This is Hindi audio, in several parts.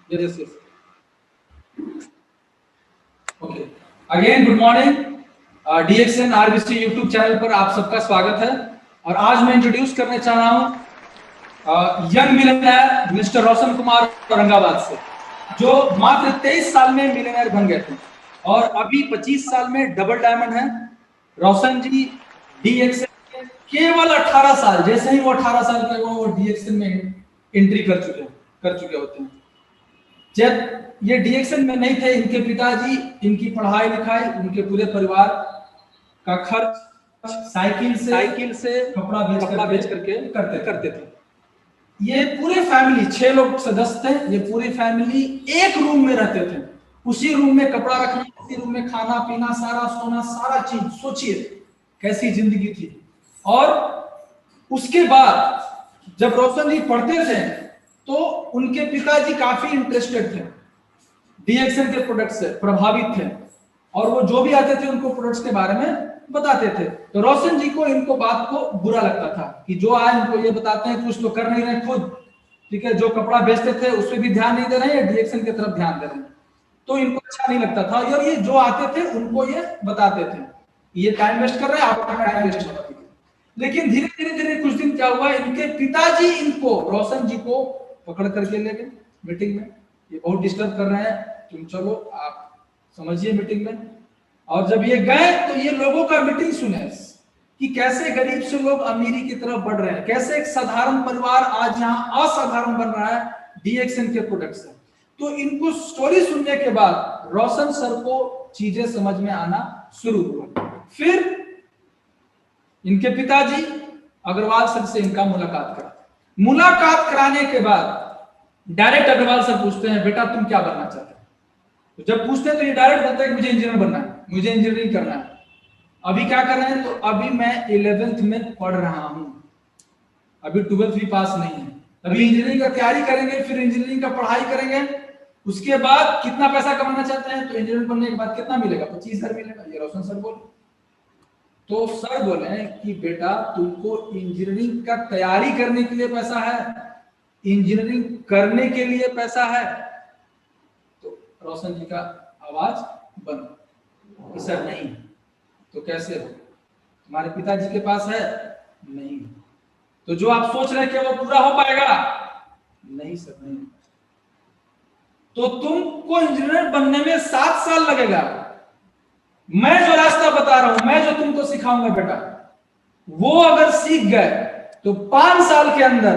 Yes, yes. Okay, again good morning. DXN RBC YouTube channel पर आप सबका स्वागत है। और आज मैं इंट्रोड्यूस करने चाह रहा हूँ young millionaire mister Roshan Kumar Aurangabad से, जो मात्र 23 साल में मिलियनेयर बन गए थे और अभी 25 साल में डबल डायमंड है। रोशन जी डीएक्सएन केवल 18 साल, जैसे ही वो 18 साल के वो डीएक्सएन में एंट्री कर चुके होते हैं। जब ये डीएक्सएन में नहीं थे, इनके पिताजी इनकी पढ़ाई लिखाई, उनके पूरे परिवार का खर्च साइकिल से कपड़ा बेच करके करते थे। ये पूरे फैमिली 6 लोग सदस्य थे। ये पूरी फैमिली एक रूम में रहते थे। उसी रूम में कपड़ा रखना, उसी रूम में खाना पीना, सारा सोना, सारा चीज। सोचिए कैसी जिंदगी थी। और उसके बाद जब रोशन जी पढ़ते थे तो उनके पिताजी काफी इंटरेस्टेड थे, डीएक्सएन के प्रोडक्ट से प्रभावित थे और वो जो भी आते थे उनको प्रोडक्ट्स के बारे में बताते थे। तो रोशन जी को इनको बात को बुरा लगता था कि जो आज इनको ये बताते हैं कुछ तो कर नहीं रहे खुद, ठीक है। जो कपड़ा बेचते थे उस पर भी ध्यान नहीं दे रहे हैं, डीएक्सएन की तरफ ध्यान दे रहे हैं, तो इनको अच्छा नहीं लगता था। और ये जो आते थे उनको ये बताते थे ये टाइम वेस्ट कर रहे हैं, आप अपना टाइम वेस्ट कर। लेकिन धीरे धीरे कुछ दिन क्या हुआ, इनके पिताजी इनको रोशन जी को पकड़ करके ले गए मीटिंग में। ये बहुत डिस्टर्ब कर रहे हैं, तुम चलो आप समझिए मीटिंग में। और जब ये गए तो ये लोगों का मीटिंग सुने कि कैसे गरीब से लोग अमीरी की तरफ बढ़ रहे हैं, कैसे एक साधारण परिवार आज यहाँ असाधारण बन रहा है डीएक्सएन के प्रोडक्ट से। तो इनको स्टोरी सुनने के बाद रोशन सर को चीजें समझ में आना शुरू हुआ। फिर इनके पिताजी अग्रवाल सर से इनका मुलाकात कराने के बाद डायरेक्ट अग्रवाल सर पूछते हैं, बेटा तुम क्या बनना चाहते हो? तो जब पूछते हैं तो ये डायरेक्ट बोलता है कि मुझे इंजीनियर बनना है, मुझे इंजीनियरिंग करना है। अभी क्या कर रहे हैं? तो अभी मैं 11th में पढ़ रहा हूं, अभी 12th भी पास नहीं है। अभी इंजीनियरिंग का तैयारी करेंगे, फिर इंजीनियरिंग का पढ़ाई करेंगे। उसके बाद कितना पैसा कमाना चाहते हैं? तो इंजीनियर बनने के बाद कितना मिलेगा? 25,000 मिलेगा, ये रोशन सर बोले। तो सर बोले कि बेटा तुमको इंजीनियरिंग का तैयारी करने के लिए पैसा है, इंजीनियरिंग करने के लिए पैसा है? तो रोशन जी का आवाज बंद। सर नहीं। तो कैसे हो? तुम्हारे पिताजी के पास है? नहीं। तो जो आप सोच रहे हैं कि वो पूरा हो पाएगा? नहीं सर, नहीं। तो तुमको इंजीनियर बनने में 7 साल लगेगा। मैं जो रास्ता बता रहा हूं, मैं जो तुमको सिखाऊंगा बेटा, वो अगर सीख गए तो 5 साल के अंदर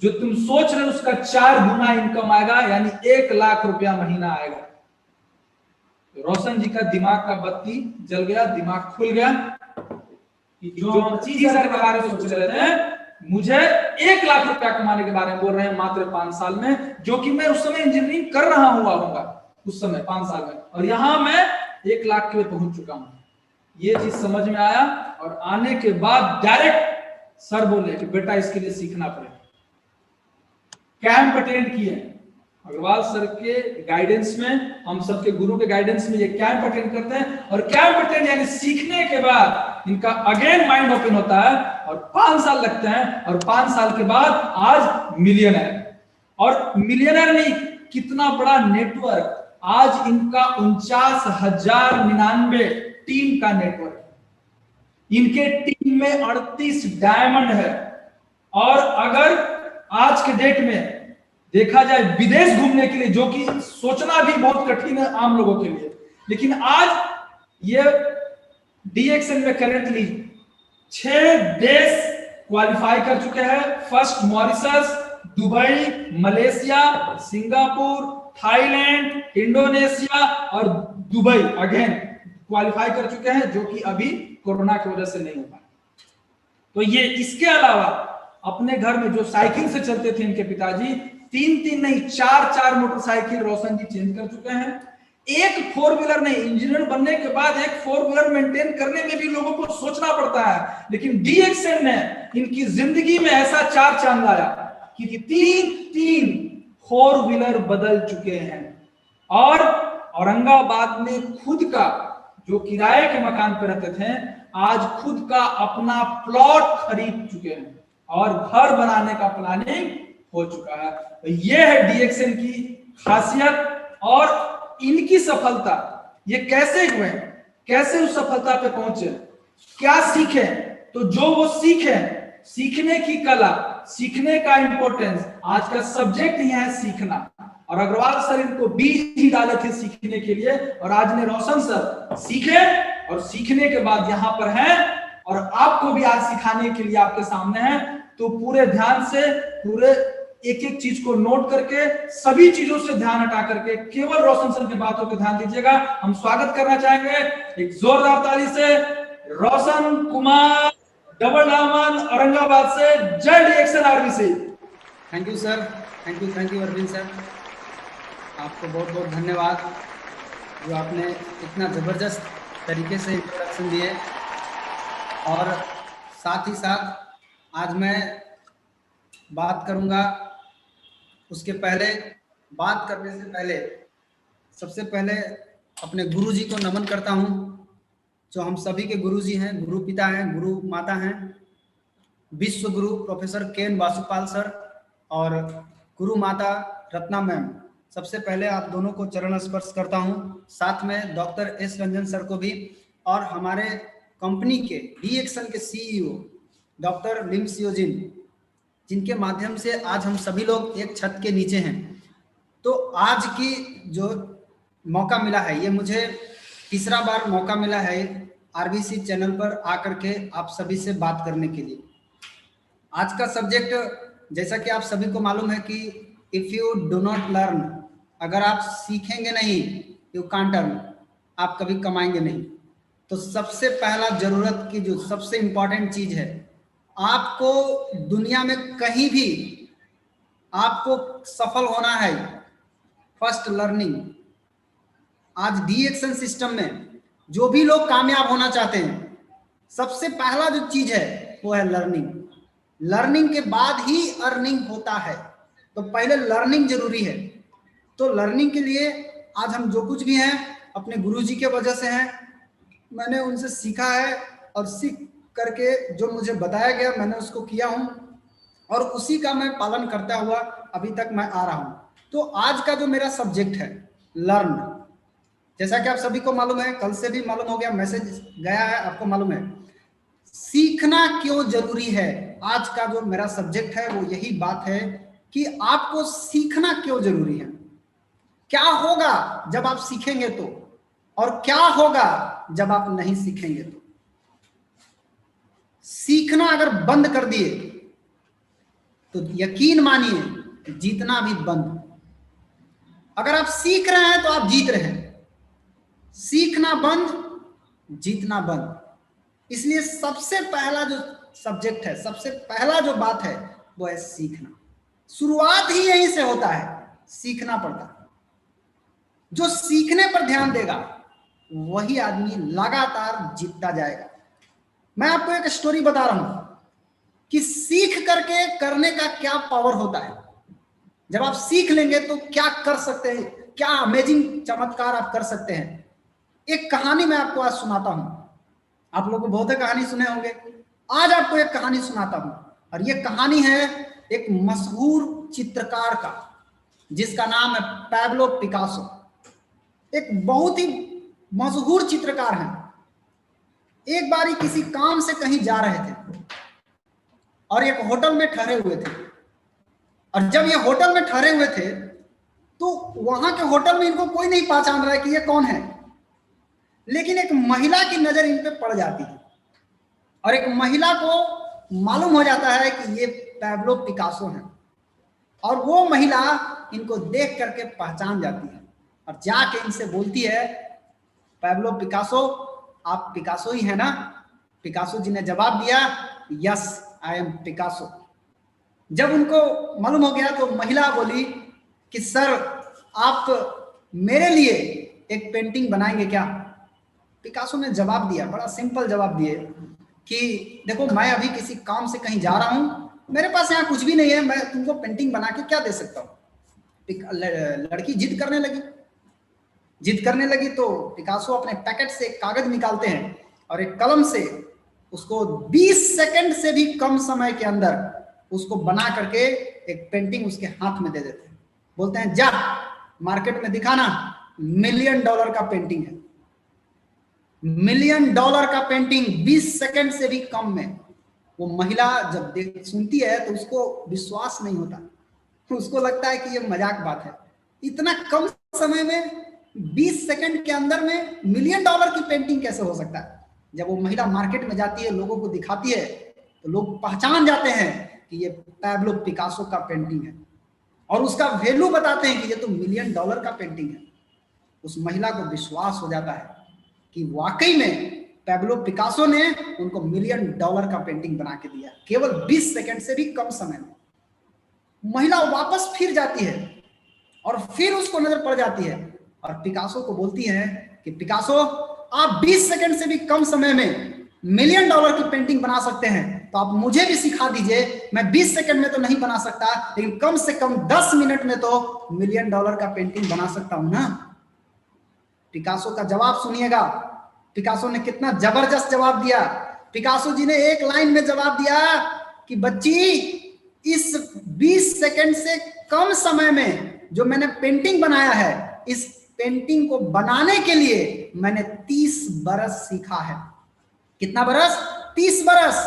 जो तुम सोच रहे हो उसका 4 गुना इनकम आएगा, यानी 1 लाख रुपया महीना आएगा। तो रोशन जी का दिमाग का बत्ती जल गया, दिमाग खुल गया कि जो 25,000 के बारे में सोच रहे थे, मुझे 1 लाख रुपया कमाने के बारे में बोल रहे हैं मात्र 5 साल में, जो कि मैं उस समय इंजीनियरिंग कर रहा हूँ उस समय 5 साल में, और यहां मैं 1 लाख के लिए पहुंच चुका हूं। ये चीज समझ में आया और आने के बाद डायरेक्ट सर बोले कि बेटा इसके लिए सीखना पड़ेगा। कैंप अटेंड किए अग्रवाल सर के गाइडेंस में, हम सबके गुरु के गाइडेंस में ये कैंप अटेंड करते हैं। और कैंप अटेंड यानी सीखने के बाद इनका अगेन माइंड ओपन होता है और 5 साल लगते हैं, और 5 साल के बाद आज मिलियनर। और मिलियनर नहीं, कितना बड़ा नेटवर्क, आज इनका 49,099 टीम का नेटवर्क है। इनके टीम में 38 डायमंड है। और अगर आज के डेट में देखा जाए विदेश घूमने के लिए, जो कि सोचना भी बहुत कठिन है आम लोगों के लिए, लेकिन आज ये डीएक्सएन में करेंटली 6 देश क्वालिफाई कर चुके हैं। First Mauritius, Dubai, Malaysia, Singapore, Thailand, Indonesia और दुबई अगेन क्वालिफाई कर चुके हैं, जो कि अभी कोरोना की वजह से नहीं हो पाया। तो ये इसके अलावा अपने घर में जो साइकिल से चलते थे इनके पिताजी, 3 नहीं 4 मोटरसाइकिल रोशन जी चेंज कर चुके हैं। एक 4 व्हीलर नहीं, इंजीनियर बनने के बाद एक 4 व्हीलर मेंटेन करने में भी लोगों को सोचना पड़ता है, लेकिन डीएक्सएन ने इनकी जिंदगी में ऐसा 4 चांद लाया कि 3 4 व्हीलर बदल चुके हैं। और औरंगाबाद में खुद का, जो किराए के मकान पर रहते थे, आज खुद का अपना प्लॉट खरीद चुके हैं और घर बनाने का प्लानिंग हो चुका है। तो ये है डीएक्सएन की खासियत और इनकी सफलता, ये कैसे हुए, कैसे उस सफलता पे पहुंचे, क्या सीखे। तो जो वो सीखे, सीखने की कला, सीखने का इंपॉर्टेंस, आज का सब्जेक्ट ही है सीखना। और अग्रवाल सर इनको बीज ही डाले थे सीखने के लिए, और आज ने रोशन सर सीखे और सीखने के बाद यहाँ पर हैं और आपको भी आज सिखाने के लिए आपके सामने हैं। तो पूरे ध्यान से, पूरे एक एक चीज को नोट करके, सभी चीजों से ध्यान हटा करके केवल रोशन सर की बातों पे ध्यान दीजिएगा। हम स्वागत करना चाहेंगे एक जोरदार ताली से रोशन कुमार, डबल डायमंड औरंगाबाद से। जय DXN RBC. Thank you sir, thank you Arvind sir, आपको बहुत बहुत धन्यवाद जो आपने इतना ज़बरदस्त तरीके से इंट्रोडक्शन दिए। और साथ ही साथ आज मैं बात करूंगा, उसके पहले, बात करने से पहले सबसे पहले अपने गुरुजी को नमन करता हूं, जो हम सभी के गुरुजी हैं, गुरु पिता हैं, गुरु माता हैं, विश्व गुरु प्रोफेसर के.एन. वासुपाल सर और गुरु माता रत्ना मैम। सबसे पहले आप दोनों को चरण स्पर्श करता हूं, साथ में डॉक्टर एस रंजन सर को भी, और हमारे कंपनी के डीएक्सन के सीईओ डॉक्टर लिम सियोजिन, जिनके माध्यम से आज हम सभी लोग एक छत के नीचे हैं। तो आज की जो मौका मिला है, ये मुझे तीसरा बार मौका मिला है आरबीसी चैनल पर आकर के आप सभी से बात करने के लिए। आज का सब्जेक्ट, जैसा कि आप सभी को मालूम है कि if you do not learn, अगर आप सीखेंगे नहीं, यू कांट अर्न, आप कभी कमाएंगे नहीं। तो सबसे पहला जरूरत की जो सबसे इंपॉर्टेंट चीज है, आपको दुनिया में कहीं भी आपको सफल होना है, फर्स्ट लर्निंग। आज डीएक्सन सिस्टम में जो भी लोग कामयाब होना चाहते हैं, सबसे पहला जो चीज है वो है लर्निंग। लर्निंग के बाद ही अर्निंग होता है, तो पहले लर्निंग जरूरी है। तो लर्निंग के लिए आज हम जो कुछ भी हैं अपने गुरुजी के वजह से हैं। मैंने उनसे सीखा है और सीख करके जो मुझे बताया गया मैंने उसको किया हूं, और उसी का मैं पालन करता हुआ अभी तक मैं आ रहा हूं। तो आज का जो मेरा सब्जेक्ट है लर्न, जैसा कि आप सभी को मालूम है, कल से भी मालूम हो गया, मैसेज गया है, आपको मालूम है सीखना क्यों जरूरी है। आज का जो मेरा सब्जेक्ट है वो यही बात है कि आपको सीखना क्यों जरूरी है, क्या होगा जब आप सीखेंगे तो, और क्या होगा जब आप नहीं सीखेंगे तो। सीखना अगर बंद कर दिए तो यकीन मानिए जीतना भी बंद। अगर आप सीख रहे हैं तो आप जीत रहे हैं, सीखना बंद, जीतना बंद। इसलिए सबसे पहला जो सब्जेक्ट है, सबसे पहला जो बात है वो है सीखना। शुरुआत ही यहीं से होता है, सीखना पड़ता है। जो सीखने पर ध्यान देगा वही आदमी लगातार जीतता जाएगा। मैं आपको एक स्टोरी बता रहा हूं कि सीख करके करने का क्या पावर होता है। जब आप सीख लेंगे तो क्या कर सकते हैं, क्या अमेजिंग चमत्कार आप कर सकते हैं। एक कहानी मैं आपको आज सुनाता हूं। आप लोगों को बहुत कहानी सुने होंगे, आज आपको एक कहानी सुनाता हूं। और ये कहानी है एक मशहूर चित्रकार का, जिसका नाम है पैब्लो पिकासो। एक बहुत ही मशहूर चित्रकार हैं। एक बारी किसी काम से कहीं जा रहे थे और एक होटल में ठहरे हुए थे। और जब ये होटल में ठहरे हुए थे तो वहां के होटल में इनको कोई नहीं पहचान रहा है कि ये कौन है। लेकिन एक महिला की नजर इन पे पड़ जाती है और एक महिला को मालूम हो जाता है कि ये पैब्लो पिकासो हैं। और वो महिला इनको देख करके पहचान जाती है और जाके इनसे बोलती है, पैब्लो पिकासो, आप पिकासो ही है ना। पिकासो जी ने जवाब दिया, यस आई एम पिकासो। जब उनको मालूम हो गया तो महिला बोली कि सर आप मेरे लिए एक पेंटिंग बनाएंगे क्या। पिकासो ने जवाब दिया, बड़ा सिंपल जवाब दिए कि देखो मैं अभी किसी काम से कहीं जा रहा हूं, मेरे पास यहाँ कुछ भी नहीं है, मैं तुमको पेंटिंग बना के क्या दे सकता हूँ। लड़की जिद करने लगी तो पिकासो अपने पैकेट से एक कागज निकालते हैं और एक कलम से उसको 20 सेकंड से भी कम समय के अंदर उसको बना करके एक पेंटिंग उसके हाथ में दे देते हैं। बोलते हैं जा मार्केट में दिखाना, $1 मिलियन का पेंटिंग है, $1 मिलियन का पेंटिंग 20 सेकंड से भी कम में। वो महिला जब सुनती है तो उसको विश्वास नहीं होता, तो उसको लगता है कि ये मजाक बात है, इतना कम समय में 20 सेकंड के अंदर में $1 मिलियन की पेंटिंग कैसे हो सकता है। जब वो महिला मार्केट में जाती है, लोगों को दिखाती है, तो लोग पहचान जाते हैं कि ये पैब्लो पिकासो का पेंटिंग है और उसका वैल्यू बताते हैं कि ये तो $1 मिलियन का पेंटिंग है। उस महिला को विश्वास हो जाता है कि वाकई में पैब्लो पिकासो ने उनको $1 मिलियन का पेंटिंग बना के दिया, केवल 20 सेकंड से भी कम समय में। महिला वापस फिर जाती है और फिर उसको नजर पड़ जाती है और पिकासो को बोलती है कि पिकासो, आप 20 सेकंड से भी कम समय में $1 मिलियन की पेंटिंग बना सकते हैं, तो आप मुझे भी सिखा दीजिए। मैं 20 सेकंड में तो नहीं बना सकता, लेकिन कम से कम 10 मिनट में तो $1 मिलियन का पेंटिंग बना सकता हूं ना। पिकासो का जवाब सुनिएगा, पिकासो ने कितना जबरदस्त जवाब दिया। पिकासो जी ने एक लाइन में जवाब दिया कि बच्ची, इस 20 सेकंड से कम समय में जो मैंने पेंटिंग बनाया है, इस पेंटिंग को बनाने के लिए मैंने 30 बरस सीखा है। कितना बरस? 30 बरस।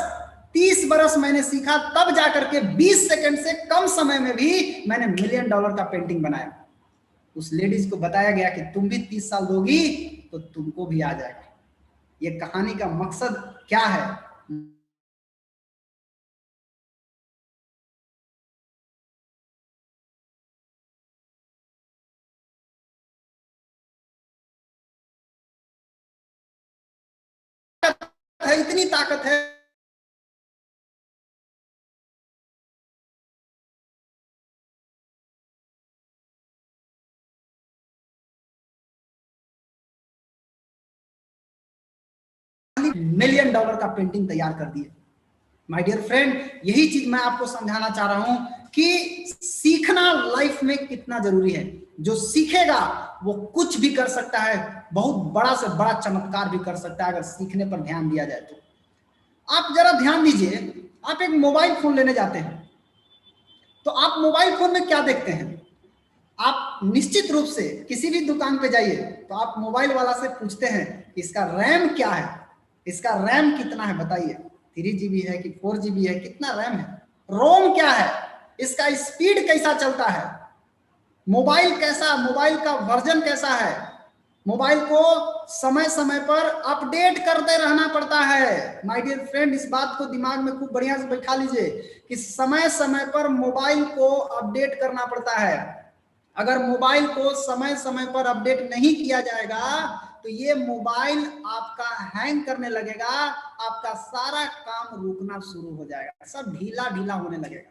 30 बरस मैंने सीखा, तब जाकर के 20 सेकंड से कम समय में भी मैंने $1 मिलियन का पेंटिंग बनाया। उस लेडीज को बताया गया कि तुम भी 30 साल दोगी तो तुमको भी आ जाएगा। ये कहानी का मकसद क्या है? इतनी ताकत है $1 मिलियन का पेंटिंग तैयार कर दिए। माय डियर फ्रेंड, यही चीज मैं आपको समझाना चाह रहा हूं कि सीखना लाइफ में कितना जरूरी है। जो सीखेगा वो कुछ भी कर सकता है, बहुत बड़ा से बड़ा चमत्कार भी कर सकता है, अगर सीखने पर ध्यान दिया जाए तो। आप जरा ध्यान दीजिए, आप एक मोबाइल फोन लेने जाते हैं, तो आप मोबाइल फोन में क्या देखते हैं? आप निश्चित रूप से किसी भी दुकान पे जाइए तो आप मोबाइल वाला से पूछते हैं कि इसका रैम क्या है, इसका रैम कितना है बताइए, 3GB है कि 4GB है, कितना रैम है, रोम क्या है, इसका स्पीड कैसा चलता है, मोबाइल कैसा, मोबाइल का वर्जन कैसा है। मोबाइल को समय समय पर अपडेट करते रहना पड़ता है। माय डियर फ्रेंड, इस बात को दिमाग में खूब बढ़िया से बैठा लीजिए कि समय समय पर मोबाइल को अपडेट करना पड़ता है। अगर मोबाइल को समय समय पर अपडेट नहीं किया जाएगा तो ये मोबाइल आपका हैंग करने लगेगा, आपका सारा काम रुकना शुरू हो जाएगा, सब ढीला ढीला होने लगेगा।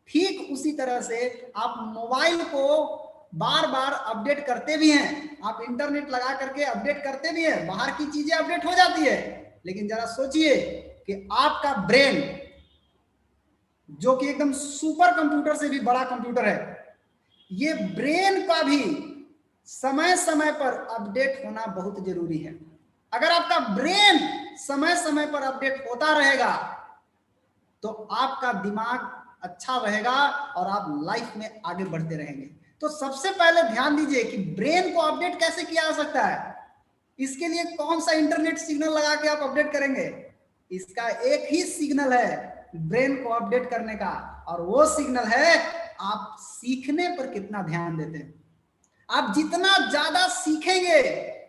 ठीक उसी तरह से आप मोबाइल को बार बार अपडेट करते भी हैं, आप इंटरनेट लगा करके अपडेट करते भी हैं, बाहर की चीजें अपडेट हो जाती है, लेकिन जरा सोचिए कि आपका ब्रेन, जो कि एकदम सुपर कंप्यूटर से भी बड़ा कंप्यूटर है, ये ब्रेन का भी समय समय पर अपडेट होना बहुत जरूरी है। अगर आपका ब्रेन समय समय पर अपडेट होता रहेगा तो आपका दिमाग अच्छा रहेगा और आप लाइफ में आगे बढ़ते रहेंगे। तो सबसे पहले ध्यान दीजिए कि ब्रेन को अपडेट कैसे किया जा सकता है। इसके लिए कौन सा इंटरनेट सिग्नल लगा के आप अपडेट करेंगे? इसका एक ही सिग्नल है ब्रेन को अपडेट करने का, और वो सिग्नल है आप सीखने पर कितना ध्यान देते हैं। आप जितना ज्यादा सीखेंगे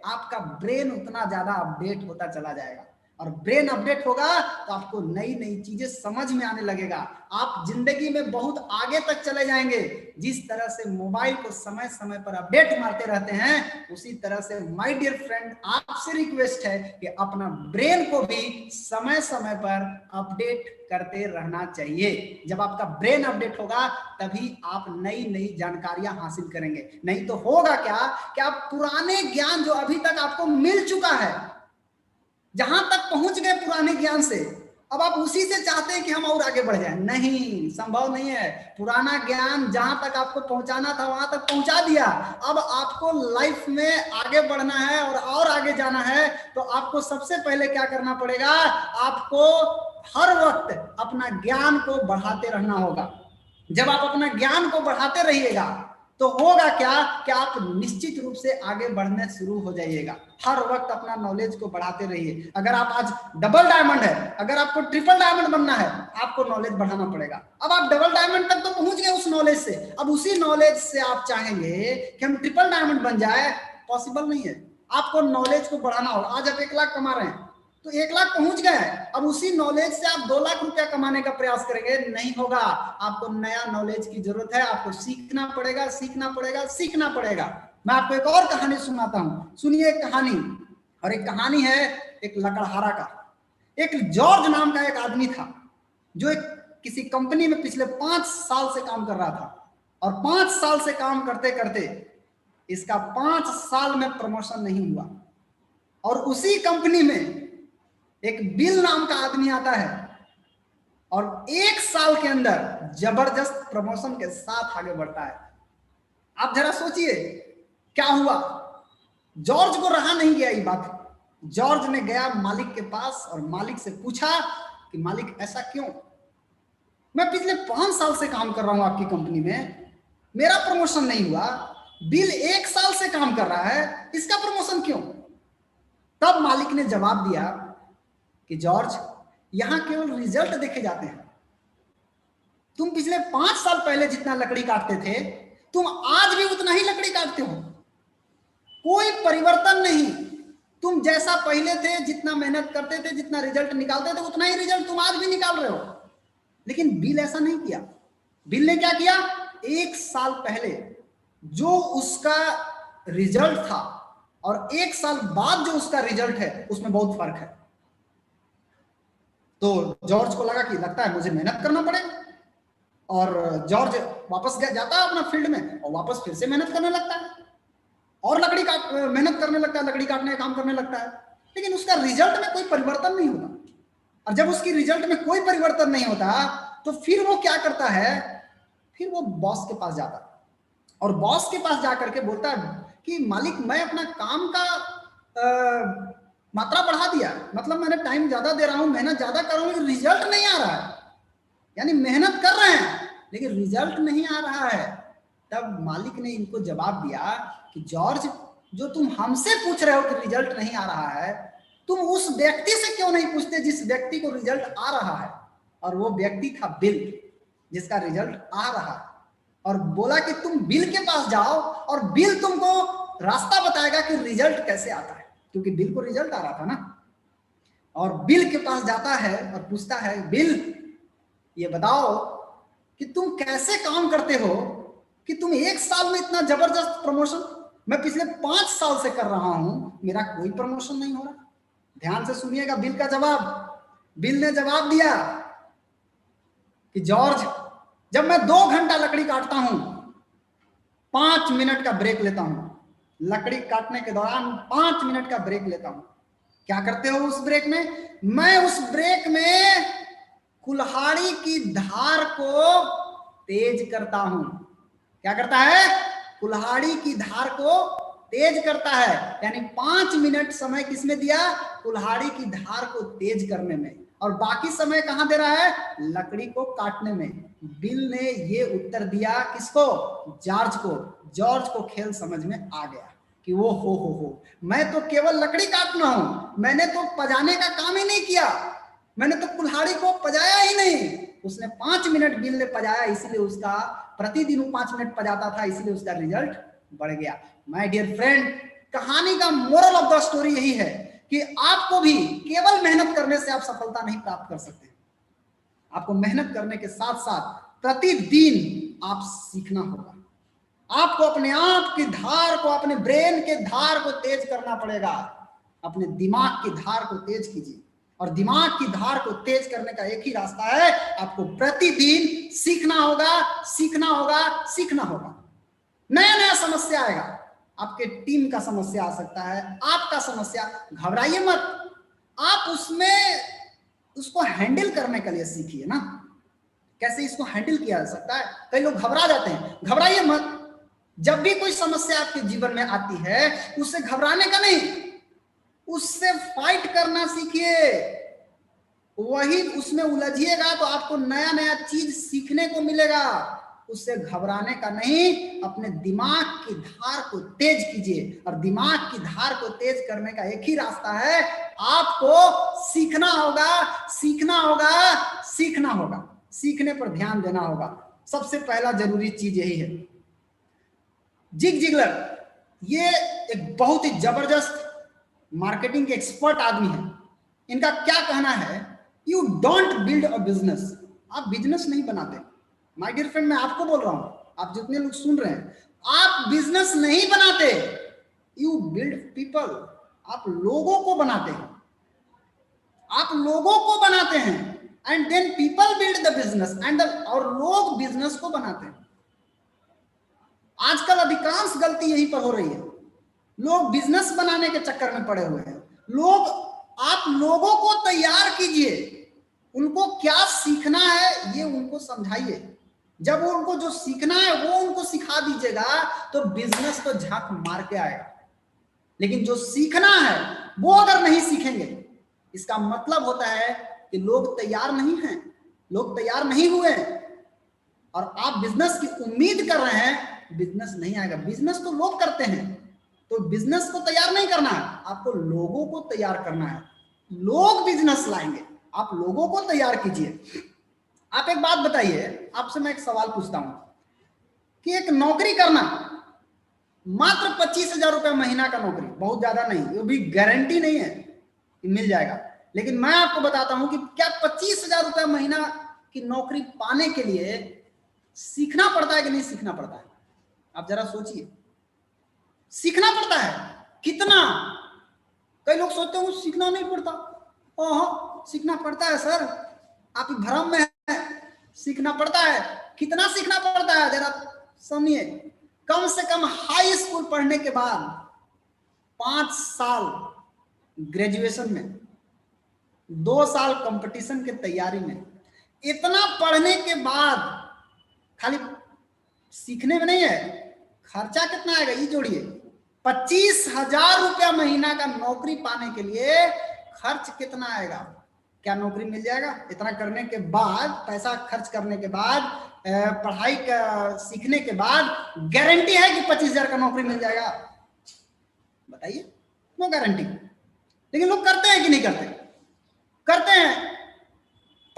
आपका ब्रेन उतना ज्यादा अपडेट होता चला जाएगा, और ब्रेन अपडेट होगा तो आपको नई नई चीजें समझ में आने लगेगा, आप जिंदगी में बहुत आगे तक चले जाएंगे। जिस तरह से मोबाइल को समय समय पर अपडेट मारते रहते हैं, उसी तरह से माय डियर फ्रेंड आपसे रिक्वेस्ट है कि अपना ब्रेन को भी समय समय पर अपडेट करते रहना चाहिए। जब आपका ब्रेन अपडेट होगा तभी आप नई नई जानकारियां हासिल करेंगे। नहीं तो होगा क्या कि आप पुराने ज्ञान जो अभी तक आपको मिल चुका है, जहां तक पहुंच गए पुराने ज्ञान से, अब आप उसी से चाहते हैं कि हम और आगे बढ़ जाएं। नहीं, संभव नहीं है। पुराना ज्ञान जहां तक आपको पहुंचाना था वहां तक पहुंचा दिया। अब आपको लाइफ में आगे बढ़ना है और आगे जाना है, तो आपको सबसे पहले क्या करना पड़ेगा? आपको हर वक्त अपना ज्ञान को बढ़ाते रहना होगा। जब आप अपना ज्ञान को बढ़ाते रहिएगा तो होगा क्या कि आप निश्चित रूप से आगे बढ़ने शुरू हो जाइएगा। हर वक्त अपना नॉलेज को बढ़ाते रहिए। अगर आप आज डबल डायमंड है, अगर आपको ट्रिपल डायमंड बनना है, आपको नॉलेज बढ़ाना पड़ेगा। अब आप डबल डायमंड तक तो पहुंच गए उस नॉलेज से, अब उसी नॉलेज से आप चाहेंगे कि हम ट्रिपल डायमंड बन जाए, पॉसिबल नहीं है। आपको नॉलेज को बढ़ाना होगा। आज आप 1 लाख कमा रहे हैं तो 1 लाख पहुंच गए, अब उसी नॉलेज से आप 2 लाख रुपया कमाने का प्रयास करेंगे, नहीं होगा। आपको नया नॉलेज की जरूरत है, आपको सीखना पड़ेगा, सीखना पड़ेगा, सीखना पड़ेगा। मैं आपको एक और कहानी सुनाता हूं, सुनिए एक कहानी। और एक कहानी है एक लकड़हारा का। एक जॉर्ज नाम का एक आदमी था जो एक किसी कंपनी में पिछले 5 साल से काम कर रहा था, और 5 साल से काम करते करते इसका 5 साल में प्रमोशन नहीं हुआ। और उसी कंपनी में एक बिल नाम का आदमी आता है और 1 साल के अंदर जबरदस्त प्रमोशन के साथ आगे बढ़ता है। आप जरा सोचिए क्या हुआ। जॉर्ज को रहा नहीं गया ये बात। जॉर्ज ने गया मालिक के पास और मालिक से पूछा कि मालिक ऐसा क्यों, मैं पिछले 5 साल से काम कर रहा हूं आपकी कंपनी में, मेरा प्रमोशन नहीं हुआ, बिल 1 साल से काम कर रहा है, इसका प्रमोशन क्यों। तब मालिक ने जवाब दिया कि जॉर्ज, यहां केवल रिजल्ट देखे जाते हैं। तुम पिछले 5 साल पहले जितना लकड़ी काटते थे, तुम आज भी उतना ही लकड़ी काटते हो, कोई परिवर्तन नहीं। तुम जैसा पहले थे, जितना मेहनत करते थे, जितना रिजल्ट निकालते थे, उतना ही रिजल्ट तुम आज भी निकाल रहे हो। लेकिन बिल ऐसा नहीं किया। बिल ने क्या किया, 1 साल पहले जो उसका रिजल्ट था और 1 साल बाद जो उसका रिजल्ट है, उसमें बहुत फर्क है। तो जॉर्ज को लगा कि लगता है मुझे मेहनत करना पड़ेगा, और जॉर्ज वापस जाता है अपना फील्ड में और वापस फिर से मेहनत करने लगता है और मेहनत करने लगता है, लकड़ी काटने का काम करने लगता है। लेकिन उसका रिजल्ट में कोई परिवर्तन नहीं होता। और जब उसकी रिजल्ट में कोई परिवर्तन नहीं होता तो फिर वो क्या करता है, फिर वो बॉस के पास जाता है और बॉस के पास जाकर के बोलता है कि मालिक, मैं अपना काम का मात्रा बढ़ा दिया, मतलब मैंने टाइम ज्यादा दे रहा हूं, मेहनत ज्यादा कर रहा हूं, लेकिन रिजल्ट नहीं आ रहा है। यानी मेहनत कर रहे हैं लेकिन रिजल्ट नहीं आ रहा है। तब मालिक ने इनको जवाब दिया कि जॉर्ज, जो तुम हमसे पूछ रहे हो कि रिजल्ट नहीं आ रहा है, तुम उस व्यक्ति से क्यों नहीं पूछते जिस व्यक्ति को रिजल्ट आ रहा है। और वो व्यक्ति था बिल, जिसका रिजल्ट आ रहा है। और बोला कि तुम बिल के पास जाओ और बिल तुमको रास्ता बताएगा कि रिजल्ट कैसे आता है, क्योंकि बिल को रिजल्ट आ रहा था ना। और बिल के पास जाता है और पूछता है, बिल ये बताओ कि तुम कैसे काम करते हो कि तुम 1 साल में इतना जबरदस्त प्रमोशन, मैं पिछले 5 साल से कर रहा हूं, मेरा कोई प्रमोशन नहीं हो रहा। ध्यान से सुनिएगा बिल का जवाब। बिल ने जवाब दिया कि जॉर्ज, जब मैं 2 घंटा लकड़ी काटता हूं, 5 मिनट का ब्रेक लेता हूं। लकड़ी काटने के दौरान 5 मिनट का ब्रेक लेता हूं। क्या करते हो उस ब्रेक में? मैं उस ब्रेक में कुल्हाड़ी की धार को तेज करता हूं। क्या करता है? कुल्हाड़ी की धार को तेज करता है। यानी 5 मिनट समय किसमें दिया? कुल्हाड़ी की धार को तेज करने में। और बाकी समय कहां दे रहा है? लकड़ी को काटने में। बिल ने ये उत्तर दिया किसको? जॉर्ज को। जॉर्ज को खेल समझ में आ गया कि वो हो मैं तो केवल लकड़ी काटना हूं, मैंने तो पजाने का काम ही नहीं किया, मैंने तो कुल्हाड़ी को पजाया ही नहीं। उसने 5 मिनट बिल ने पजाया, इसलिए उसका प्रतिदिन 5 मिनट पजाता था, इसलिए उसका रिजल्ट बढ़ गया। माय डियर फ्रेंड, कहानी का मोरल ऑफ द स्टोरी यही है कि आपको भी केवल मेहनत करने से आप सफलता नहीं प्राप्त कर सकते। आपको मेहनत करने के साथ साथ प्रतिदिन आप सीखना होगा। आपको अपने आप की धार को, अपने ब्रेन के धार को तेज करना पड़ेगा। अपने दिमाग की धार को तेज कीजिए, और दिमाग की धार को तेज करने का एक ही रास्ता है, आपको प्रतिदिन सीखना होगा, सीखना होगा, सीखना होगा। नया नया समस्या आएगा, आपके टीम का समस्या आ सकता है, आपका समस्या, घबराइए मत। आप उसको हैंडल करने के लिए सीखिए ना, कैसे इसको हैंडल किया जा सकता है। कई लोग घबरा जाते हैं, घबराइए मत। जब भी कोई समस्या आपके जीवन में आती है, उससे घबराने का नहीं, उससे फाइट करना सीखिए। वही उसमें उलझिएगा तो आपको नया नया चीज सीखने को मिलेगा। उससे घबराने का नहीं, अपने दिमाग की धार को तेज कीजिए। और दिमाग की धार को तेज करने का एक ही रास्ता है, आपको सीखना होगा, सीखना होगा, सीखना होगा, सीखने पर ध्यान देना होगा। सबसे पहला जरूरी चीज यही है। जिग जिगलर ये एक बहुत ही जबरदस्त मार्केटिंग के एक्सपर्ट आदमी है। इनका क्या कहना है, you don't build a business, आप बिजनेस नहीं बनाते। माय डियर फ्रेंड, मैं आपको बोल रहा हूं, आप जितने लोग सुन रहे हैं, आप बिजनेस नहीं बनाते, यू बिल्ड पीपल, आप लोगों को बनाते हैं, आप लोगों को बनाते हैं, and then people build the business, and और लोग बिजनेस को बनाते हैं। आजकल अधिकांश गलती यहीं पर हो रही है, लोग बिजनेस बनाने के चक्कर में पड़े हुए हैं। आप लोगों को तैयार कीजिए, उनको क्या सीखना है ये उनको समझाइए। जब वो उनको जो सीखना है वो उनको सिखा दीजिएगा तो बिजनेस तो झांक मार के आएगा। लेकिन जो सीखना है वो अगर नहीं सीखेंगे, इसका मतलब होता है कि लोग तैयार नहीं हैं, लोग तैयार नहीं हुए, और आप बिजनेस की उम्मीद कर रहे हैं, बिजनेस नहीं आएगा। बिजनेस तो लोग करते हैं, तो बिजनेस को तैयार नहीं करना है, आपको लोगों को तैयार करना है। लोग बिजनेस लाएंगे, आप लोगों को तैयार कीजिए। आप एक बात बताइए, आपसे मैं एक सवाल पूछता हूं कि एक नौकरी करना, मात्र 25,000 रुपया महीना का नौकरी, बहुत ज्यादा नहीं, वो भी गारंटी नहीं है कि मिल जाएगा, लेकिन मैं आपको बताता हूं कि क्या 25,000 रुपया महीना की नौकरी पाने के लिए सीखना पड़ता है कि नहीं सीखना पड़ता है? आप जरा सोचिए, सीखना पड़ता है कितना? कई लोग सोचते हैं सीखना नहीं पड़ता। ओह, सीखना पड़ता है सर, आप भ्रम में है, सीखना पड़ता है। कितना सीखना पड़ता है जरा समझिए। कम से कम हाई स्कूल पढ़ने के बाद 5 साल ग्रेजुएशन में, 2 साल कंपटीशन के तैयारी में, इतना पढ़ने के बाद खाली सीखने में नहीं है, खर्चा कितना आएगा ये जोड़िए। 25,000 रुपया महीना का नौकरी पाने के लिए खर्च कितना आएगा? क्या नौकरी मिल जाएगा? इतना करने के बाद, पैसा खर्च करने के बाद, पढ़ाई का सीखने के बाद गारंटी है कि 25,000 का नौकरी मिल जाएगा? बताइए, नो गारंटी। लेकिन लोग करते हैं कि नहीं करते? करते हैं।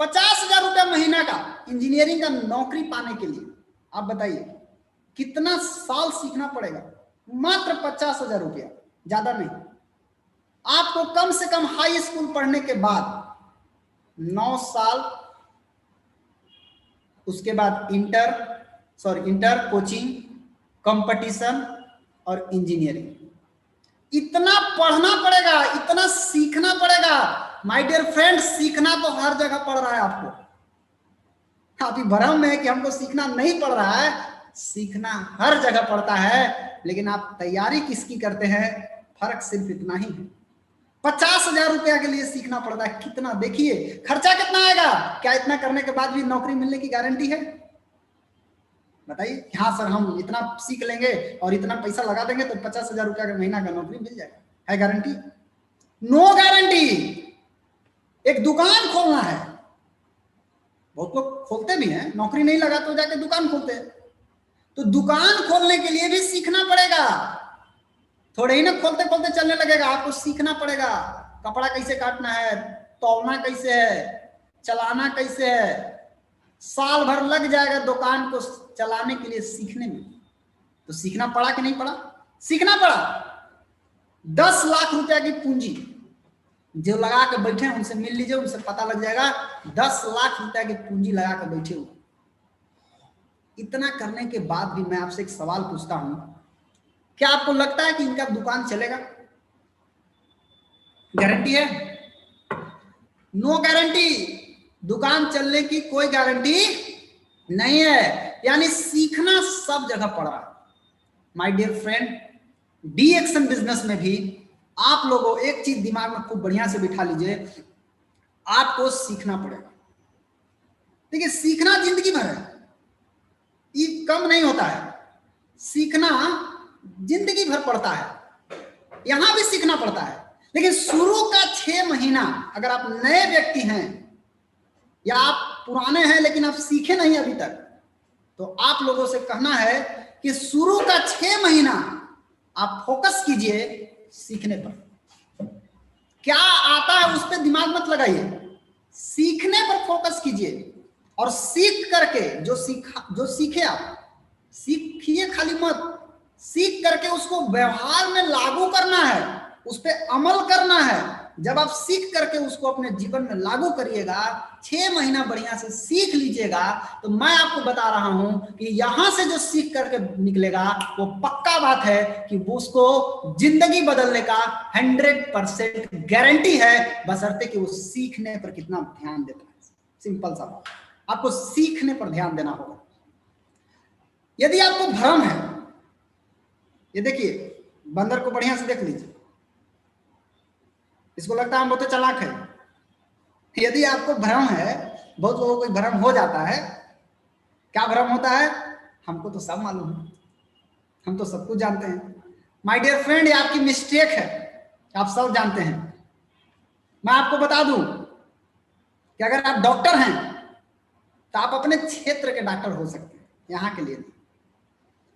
50,000 रुपया महीना का इंजीनियरिंग का नौकरी पाने के लिए आप बताइए कितना साल सीखना पड़ेगा? मात्र 50,000 रुपया, ज्यादा नहीं। आपको कम से कम हाई स्कूल पढ़ने के बाद 9 साल, उसके बाद इंटर कोचिंग, कंपटीशन और इंजीनियरिंग, इतना पढ़ना पड़ेगा, इतना सीखना पड़ेगा। माय डियर फ्रेंड, सीखना तो हर जगह पड़ रहा है आपको। आप भ्रम में है कि हमको सीखना नहीं पड़ रहा है, सीखना हर जगह पड़ता है, लेकिन आप तैयारी किसकी करते हैं, फर्क सिर्फ इतना ही है। 50,000 रुपया के लिए सीखना पड़ता है, कितना देखिए खर्चा कितना आएगा। क्या इतना करने के बाद भी नौकरी मिलने की गारंटी है? बताइए। हाँ सर, हम इतना सीख लेंगे और इतना पैसा लगा देंगे तो 50,000 रुपया का महीना का नौकरी मिल जाएगा, है गारंटी? No guarantee. एक दुकान खोलना है, बहुत लोग खोलते भी हैं, नौकरी नहीं लगा तो जाके दुकान खोलते हैं। तो दुकान खोलने के लिए भी सीखना पड़ेगा, थोड़े ही ना खोलते खोलते चलने लगेगा, आपको सीखना पड़ेगा। कपड़ा कैसे काटना है, तौलना कैसे है, चलाना कैसे है, साल भर लग जाएगा दुकान को चलाने के लिए सीखने में। तो सीखना पड़ा कि नहीं पड़ा? सीखना पड़ा। 10 लाख रुपया की पूंजी जो लगा के बैठे हैं उनसे मिल लीजिए, उनसे पता लग जाएगा। 10 लाख रुपया की पूंजी लगा के बैठे हुए। इतना करने के बाद भी मैं आपसे एक सवाल पूछता हूं, क्या आपको लगता है कि इनका दुकान चलेगा? गारंटी है? No guarantee. दुकान चलने की कोई गारंटी नहीं है। यानी सीखना सब जगह पड़ रहा है। My dear friend, the action business में भी आप लोगों एक चीज दिमाग में खूब बढ़िया से बिठा लीजिए, आपको सीखना पड़ेगा। देखिए, सीखना जिंदगी भर है, ये कम नहीं होता है। सीखना जिंदगी भर पड़ता है, यहां भी सीखना पड़ता है। लेकिन शुरू का 6 महीना अगर आप नए व्यक्ति हैं या आप पुराने हैं लेकिन आप सीखे नहीं अभी तक, तो आप लोगों से कहना है कि शुरू का 6 महीना आप फोकस कीजिए सीखने पर। क्या आता है उस पर दिमाग मत लगाइए, सीखने पर फोकस कीजिए और सीख करके जो सीखे आप सीखिए, खाली मत, सीख करके उसको व्यवहार में लागू करना है, उस पर अमल करना है। जब आप सीख करके उसको अपने जीवन में लागू करिएगा, 6 महीना बढ़िया से सीख लीजिएगा, तो मैं आपको बता रहा हूं कि यहां से जो सीख करके निकलेगा वो पक्का बात है कि वो उसको जिंदगी बदलने का 100% गारंटी है, बशर्ते कि वो सीखने पर कितना ध्यान देता है। सिंपल सा बात, आपको सीखने पर ध्यान देना होगा। यदि आपको भ्रम है, ये देखिए बंदर को बढ़िया से देख लीजिए, इसको लगता है हम बहुत चालाक है। यदि आपको भ्रम है, बहुत लोगों को भ्रम हो जाता है, क्या भ्रम होता है? हमको तो सब मालूम है, हम तो सब कुछ जानते हैं। माय डियर फ्रेंड, ये आपकी मिस्टेक है, आप सब जानते हैं। मैं आपको बता दूं कि अगर आप डॉक्टर हैं तो आप अपने क्षेत्र के डॉक्टर हो सकते हैं, यहां के लिए नहीं।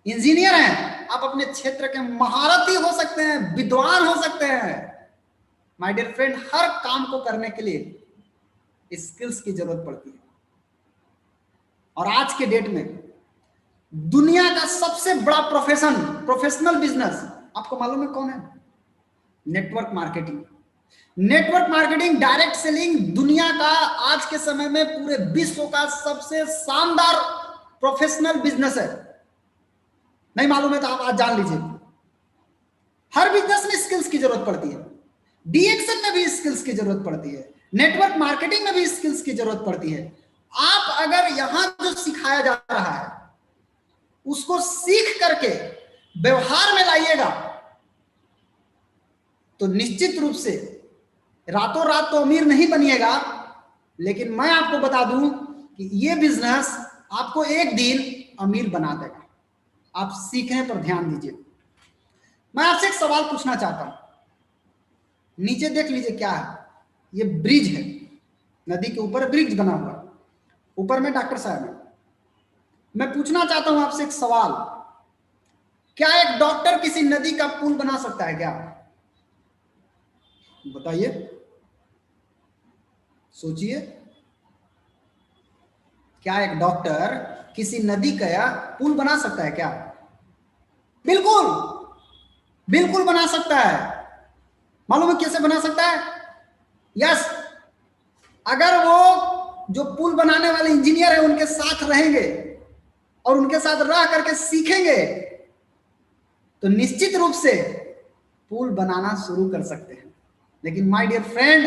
इंजीनियर हैं, आप अपने क्षेत्र के महारथी हो सकते हैं, विद्वान हो सकते हैं। माय डियर फ्रेंड, हर काम को करने के लिए स्किल्स की जरूरत पड़ती है। और आज के डेट में दुनिया का सबसे बड़ा प्रोफेशनल बिजनेस आपको मालूम है कौन है? Network marketing. Network marketing, direct selling दुनिया का आज के समय में पूरे विश्व का सबसे शानदार प्रोफेशनल बिजनेस है। नहीं मालूम है तो आप आज जान लीजिए। हर बिजनेस में स्किल्स की जरूरत पड़ती है, डीएक्शन में भी स्किल्स की जरूरत पड़ती है, नेटवर्क मार्केटिंग में भी स्किल्स की जरूरत पड़ती है। आप अगर यहां जो सिखाया जा रहा है उसको सीख करके व्यवहार में लाइएगा तो निश्चित रूप से रातों रात तो अमीर नहीं बनिएगा, लेकिन मैं आपको बता दूं कि यह बिजनेस आपको एक दिन अमीर बना देगा। आप सीखने पर ध्यान दीजिए। मैं आपसे एक सवाल पूछना चाहता हूं, नीचे देख लीजिए क्या है। ये ब्रिज है, नदी के ऊपर ब्रिज बना हुआ, ऊपर में डॉक्टर साहब है। मैं पूछना चाहता हूं आपसे एक सवाल, क्या एक डॉक्टर किसी नदी का पुल बना सकता है क्या? बताइए, सोचिए। क्या एक डॉक्टर किसी नदी का पुल बना सकता है क्या? बिल्कुल बिल्कुल बना सकता है। मालूम है कैसे बना सकता है? यस, अगर वो जो पुल बनाने वाले इंजीनियर है उनके साथ रहेंगे और उनके साथ रह करके सीखेंगे तो निश्चित रूप से पुल बनाना शुरू कर सकते हैं। लेकिन माय डियर फ्रेंड,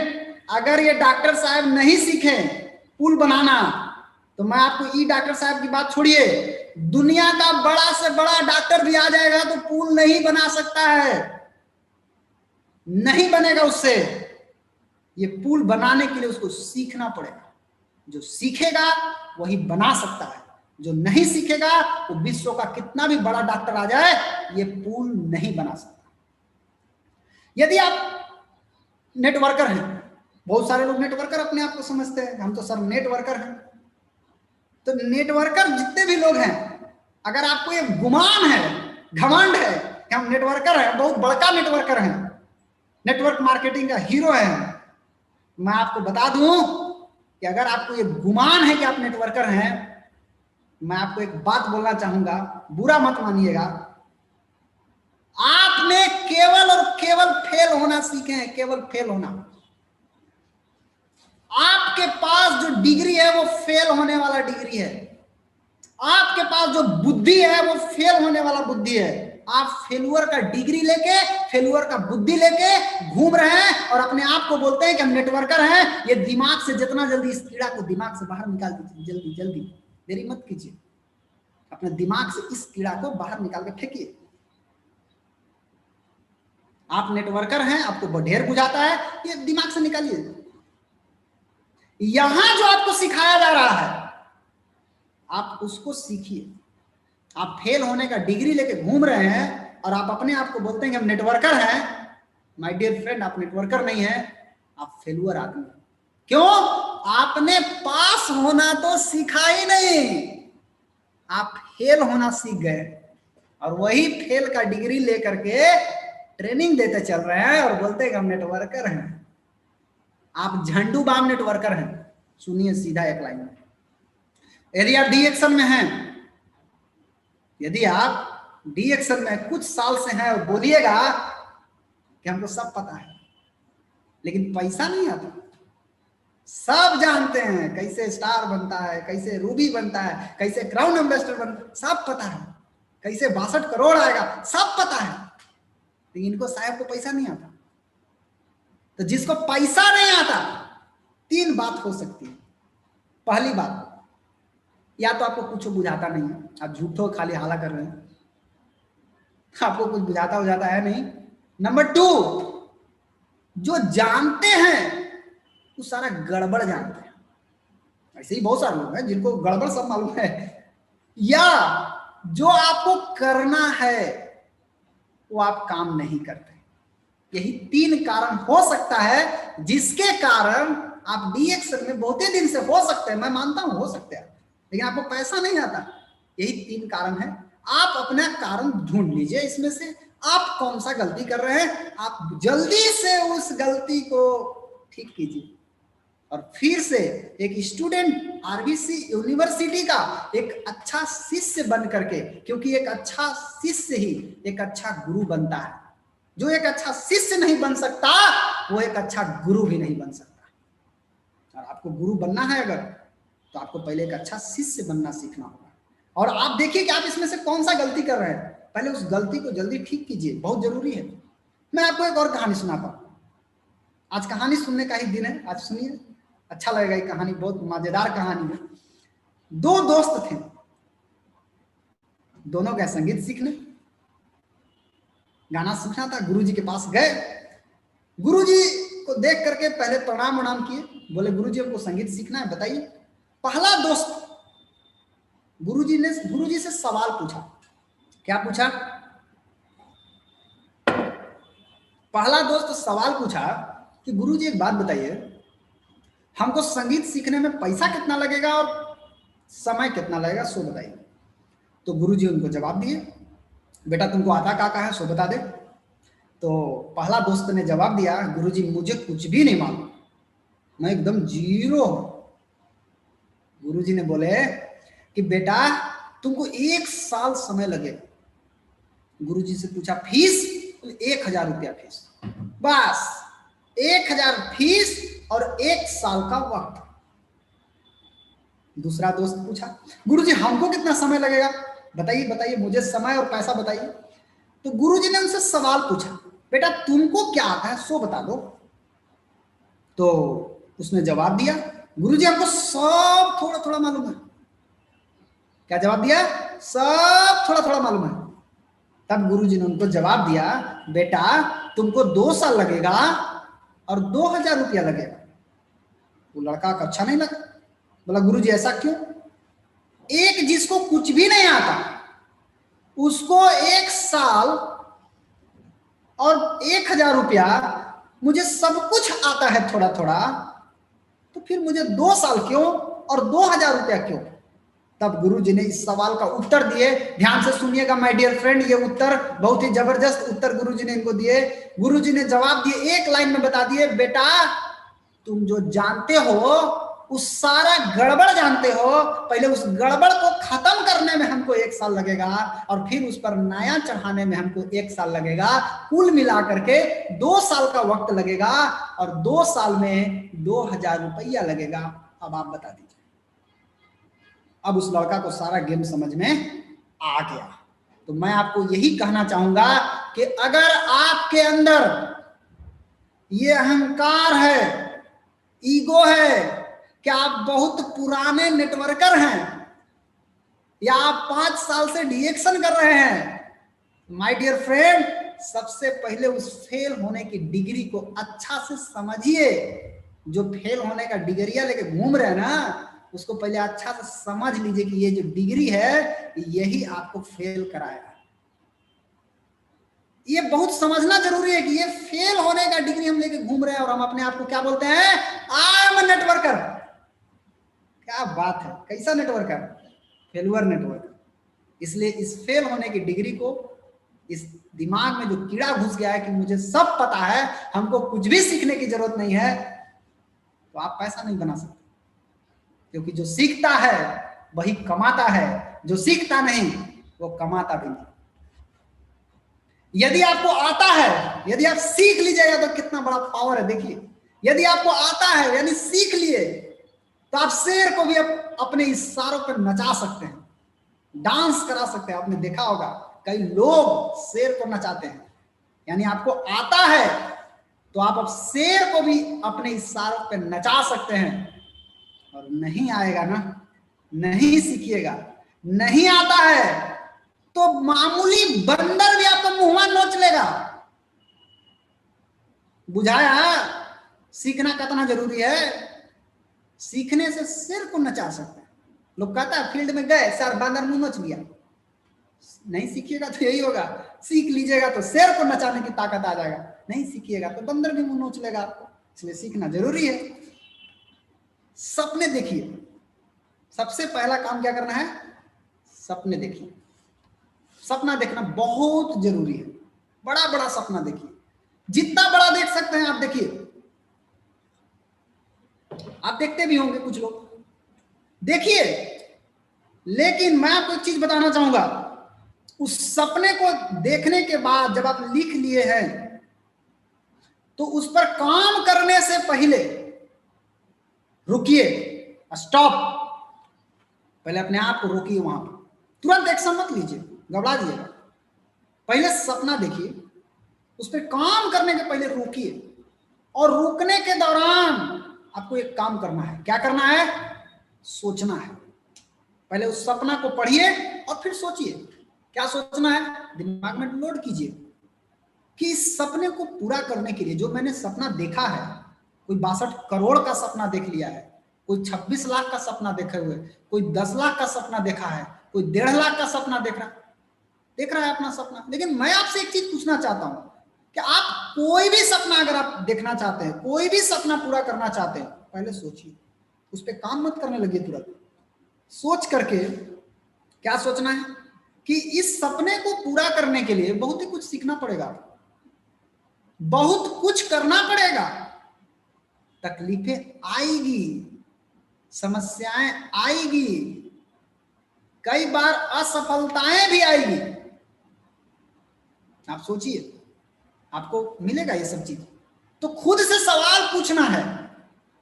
अगर ये डॉक्टर साहब नहीं सीखे पुल बनाना तो मैं आपको डॉक्टर साहब की बात छोड़िए, दुनिया का बड़ा से बड़ा डॉक्टर भी आ जाएगा तो पुल नहीं बना सकता है, नहीं बनेगा उससे। ये पुल बनाने के लिए उसको सीखना पड़ेगा। जो सीखेगा वही बना सकता है, जो नहीं सीखेगा वो विश्व का कितना भी बड़ा डॉक्टर आ जाए ये पुल नहीं बना सकता। यदि आप नेटवर्कर हैं, बहुत सारे लोग नेटवर्कर अपने आप को समझते हैं, हम तो सब नेटवर्कर हैं। तो नेटवर्कर जितने भी लोग हैं, अगर आपको ये गुमान है, घमंड है कि हम नेटवर्कर हैं, बहुत बड़का नेटवर्कर हैं, नेटवर्क मार्केटिंग का हीरो है, मैं आपको बता दूं कि अगर आपको ये गुमान है कि आप नेटवर्कर हैं, मैं आपको एक बात बोलना चाहूंगा, बुरा मत मानिएगा। आपने केवल और केवल फेल होना सीखे हैं, केवल फेल होना। आपके पास जो डिग्री है वो फेल होने वाला डिग्री है। आपके पास जो बुद्धि है वो फेल होने वाला बुद्धि है। आप फेलुअर का डिग्री लेके, फेलुअर का बुद्धि लेके घूम रहे हैं और अपने आप को बोलते हैं कि हम नेटवर्कर हैं। ये दिमाग से जितना जल्दी इस कीड़ा को दिमाग से बाहर निकाल दीजिए, जल्दी जल्दी, देरी मत कीजिए। अपने दिमाग से इस कीड़ा को बाहर निकाल के फेंकिए। आप नेटवर्कर हैं, आपको ढेर बुझाता है, ये दिमाग से निकालिए। यहां जो आपको सिखाया जा रहा है आप उसको सीखिए। आप फेल होने का डिग्री लेके घूम रहे हैं और आप अपने आप को बोलते हैं कि हम नेटवर्कर हैं। माय डियर फ्रेंड, आप नेटवर्कर नहीं हैं, आप फेलुअर आदमी हैं। क्यों? आपने पास होना तो सीखा ही नहीं। आप फेल होना सीख गए और वही फेल का डिग्री लेकर के ट्रेनिंग देते चल रहे हैं और बोलते हैं कि हम नेटवर्कर हैं। आप झंडू बाम नेटवर्कर हैं। सुनिए सीधा एक लाइन में, यदि आप डी एक्शन में हैं, यदि आप डी एक्शन में कुछ साल से हैं और बोलिएगा कि हमको सब पता है लेकिन पैसा नहीं आता, सब जानते हैं कैसे स्टार बनता है, कैसे रूबी बनता है, कैसे क्राउन एम्बेसडर बनता है, सब पता है, कैसे 62 करोड़ आएगा, सब पता है, लेकिन इनको साहब को पैसा नहीं आता। तो जिसको पैसा नहीं आता, 3 बात हो सकती है। पहली बात, या तो आपको कुछ बुझाता नहीं है, आप झूठो खाली हाला कर रहे हैं, आपको कुछ बुझाता है नहीं। नंबर 2, जो जानते हैं वो सारा गड़बड़ जानते हैं। ऐसे ही बहुत सारे लोग हैं जिनको गड़बड़ सब मालूम है, या जो आपको करना है वो आप काम नहीं करते। यही 3 कारण हो सकता है जिसके कारण आप डी एक्शन में बहुत ही दिन से, हो सकते हैं, मैं मानता हूं हो सकते हैं, लेकिन आपको पैसा नहीं आता। यही 3 कारण है। आप अपना कारण ढूंढ लीजिए इसमें से आप कौन सा गलती कर रहे हैं, आप जल्दी से उस गलती को ठीक कीजिए और फिर से एक स्टूडेंट आरबीसी यूनिवर्सिटी का एक अच्छा शिष्य बन करके, क्योंकि एक अच्छा शिष्य ही एक अच्छा गुरु बनता है। जो एक अच्छा शिष्य नहीं बन सकता वो एक अच्छा गुरु भी नहीं बन सकता। और आपको गुरु बनना है अगर, तो आपको पहले एक अच्छा शिष्य बनना सीखना होगा। और आप देखिए कि आप इसमें से कौन सा गलती कर रहे हैं, पहले उस गलती को जल्दी ठीक कीजिए, बहुत जरूरी है। मैं आपको एक और कहानी सुनाता हूं। आज कहानी सुनने का ही दिन है, आज सुनिए, अच्छा लगेगा। ये कहानी बहुत मजेदार कहानी है। 2 दोस्त थे, दोनों गए संगीत सीखने, गाना सीखना था। गुरुजी के पास गए, गुरुजी को देख करके पहले प्रणाम किए, बोले गुरुजी हमको संगीत सीखना है, बताइए। पहला दोस्त गुरुजी से सवाल पूछा। क्या पूछा? पहला दोस्त सवाल पूछा कि गुरुजी एक बात बताइए, हमको संगीत सीखने में पैसा कितना लगेगा और समय कितना लगेगा, सो बताइए। तो गुरुजी उनको जवाब दिए, बेटा तुमको आता क्या है सो बता दे। तो पहला दोस्त ने जवाब दिया, गुरुजी मुझे कुछ भी नहीं मालूम, मैं एकदम जीरो हूं। गुरुजी ने बोले कि बेटा तुमको 1 साल समय लगेगा। गुरुजी से पूछा फीस? 1000 रुपया फीस, बस 1000 फीस और 1 साल का वक्त। दूसरा दोस्त पूछा, गुरुजी हमको कितना समय लगेगा, बताइए बताइए, मुझे समय और पैसा बताइए। तो गुरुजी ने उनसे सवाल पूछा, बेटा तुमको क्या आता है सो बता दो। तो उसने जवाब दिया, गुरुजी हमको सब थोड़ा थोड़ा मालूम है। क्या जवाब दिया? सब थोड़ा थोड़ा मालूम है। तब गुरुजी ने उनको जवाब दिया, बेटा तुमको 2 साल लगेगा और 2000 रुपया लगेगा। वो लड़का का अच्छा नहीं लगा, बोला गुरुजी ऐसा क्यों? एक जिसको कुछ भी नहीं आता उसको 1 साल और 1000 रुपया, मुझे सब कुछ आता है थोड़ा थोड़ा, तो फिर मुझे 2 साल क्यों और 2000 रुपया क्यों? तब गुरुजी ने इस सवाल का उत्तर दिए। ध्यान से सुनिएगा माय डियर फ्रेंड, ये उत्तर बहुत ही जबरदस्त उत्तर गुरुजी ने इनको दिए। गुरुजी ने जवाब दिए, एक लाइन में बता दिए, बेटा तुम जो जानते हो उस सारा गड़बड़ जानते हो, पहले उस गड़बड़ को खत्म करने में हमको 1 साल लगेगा और फिर उस पर नया चढ़ाने में हमको 1 साल लगेगा। कुल मिला करके 2 साल का वक्त लगेगा और 2 साल में 2000 रुपया लगेगा। अब आप बता दीजिए। अब उस लड़का को सारा गेम समझ में आ गया। तो मैं आपको यही कहना चाहूंगा कि अगर आपके अंदर ये अहंकार है, ईगो है कि आप बहुत पुराने नेटवर्कर हैं या आप 5 साल से डीएक्शन कर रहे हैं, माय डियर फ्रेंड, सबसे पहले उस फेल होने की डिग्री को अच्छा से समझिए। जो फेल होने का डिग्रिया लेके घूम रहे हैं ना, उसको पहले अच्छा से समझ लीजिए कि ये जो डिग्री है यही आपको फेल कराएगा। ये बहुत समझना जरूरी है कि ये फेल होने का डिग्री हम लेके घूम रहे हैं और हम अपने आप को क्या बोलते हैं? I am a networker. क्या बात है, कैसा नेटवर्कर? Failure networker. इसलिए इस फेल होने की डिग्री को, इस दिमाग में जो कीड़ा घुस गया है कि मुझे सब पता है, हमको कुछ भी सीखने की जरूरत नहीं है, तो आप पैसा नहीं बना सकते। क्योंकि जो सीखता है वही कमाता है, जो सीखता नहीं वो कमाता भी नहीं। यदि आपको आता है, यदि आप सीख लीजिएगा तो कितना बड़ा पावर है। देखिए, यदि आपको आता है यानी सीख लिए, तो आप शेर को भी अपने इशारों पर नचा सकते हैं, डांस करा सकते हैं। आपने देखा होगा कई लोग शेर को नचाते हैं। यानी आपको आता है तो आप अब शेर को भी अपने इशारों पर नचा सकते हैं। और नहीं आएगा ना, नहीं सीखिएगा, नहीं आता है, तो मामूली बंदर भी आपका मुंह नोच लेगा। बुझाया सीखना कितना जरूरी है। सीखने से सिर को नचा सकते हैं। लोग कहता है फील्ड में गए, सर बंदर मुंह नोच लिया। नहीं सीखिएगा तो यही होगा, सीख लीजिएगा तो शेर को नचाने की ताकत आ जाएगा, नहीं सीखिएगा तो बंदर भी मुंह नोच लेगा आपको। इसलिए सीखना जरूरी है। सपने देखिए, सबसे पहला काम क्या करना है, सपने देखिए। सपना देखना बहुत जरूरी है। बड़ा बड़ा सपना देखिए, जितना बड़ा देख सकते हैं आप देखिए। आप देखते भी होंगे कुछ लोग, देखिए। लेकिन मैं आपको एक चीज बताना चाहूंगा, उस सपने को देखने के बाद जब आप लिख लिए हैं, तो उस पर काम करने से पहले रुकिए, स्टॉप। पहले अपने आप को रोकिए, वहां पर तुरंत एक्शन मत लीजिए, घबरा जाइएगा। पहले सपना देखिए, उस पर काम करने के पहले रोकिए, और रुकने के दौरान आपको एक काम करना है। क्या करना है, सोचना है। पहले उस सपना को पढ़िए और फिर सोचिए। क्या सोचना है, दिमाग में लोड कीजिए कि इस सपने को पूरा करने के लिए जो मैंने सपना देखा है, कोई 62 करोड़ का सपना देख लिया है, कोई 26 लाख का सपना देखे हुए, कोई 10 लाख का सपना देखा है, कोई 1.5 लाख का सपना देख रहा है अपना सपना। लेकिन मैं आपसे एक चीज पूछना चाहता हूं कि आप कोई भी सपना अगर आप देखना चाहते हैं, कोई भी सपना पूरा करना चाहते हैं, पहले सोचिए, उस पर काम मत करने लगिए। तुरंत सोच करके क्या सोचना है कि इस सपने को पूरा करने के लिए बहुत ही कुछ सीखना पड़ेगा, बहुत कुछ करना पड़ेगा, तकलीफें आएगी, समस्याएं आएगी, कई बार असफलताएं भी आएगी। आप सोचिए, आपको मिलेगा ये सब चीज। तो खुद से सवाल पूछना है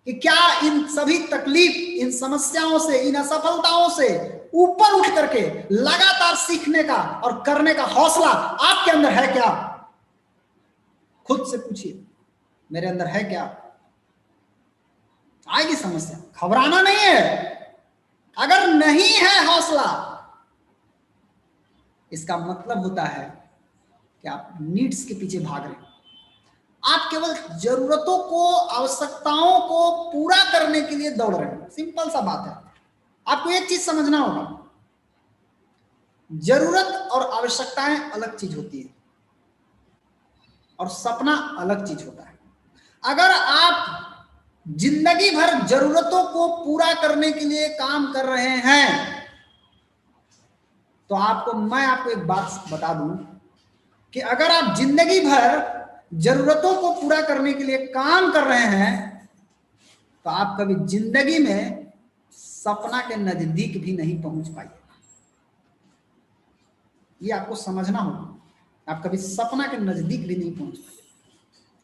कि क्या इन सभी तकलीफ, इन समस्याओं से, इन असफलताओं से ऊपर उठ करके लगातार सीखने का और करने का हौसला आपके अंदर है क्या? खुद से पूछिए, मेरे अंदर है क्या? आएगी समस्या, घबराना नहीं है। अगर नहीं है हौसला, इसका मतलब होता है कि आप नीड्स के पीछे भाग रहे हैं। आप केवल जरूरतों को, आवश्यकताओं को पूरा करने के लिए दौड़ रहे हैं। सिंपल सा बात है। आपको एक चीज समझना होगा, जरूरत और आवश्यकताएं अलग चीज होती है और सपना अलग चीज होता है। अगर आप जिंदगी भर जरूरतों को पूरा करने के लिए काम कर रहे हैं, तो मैं आपको एक बात बता दूं कि अगर आप जिंदगी भर जरूरतों को पूरा करने के लिए काम कर रहे हैं, तो आप कभी जिंदगी में सपना के नजदीक भी नहीं पहुंच पाइए। ये आपको समझना होगा। आप कभी सपना के नजदीक भी नहीं पहुंच पाइए।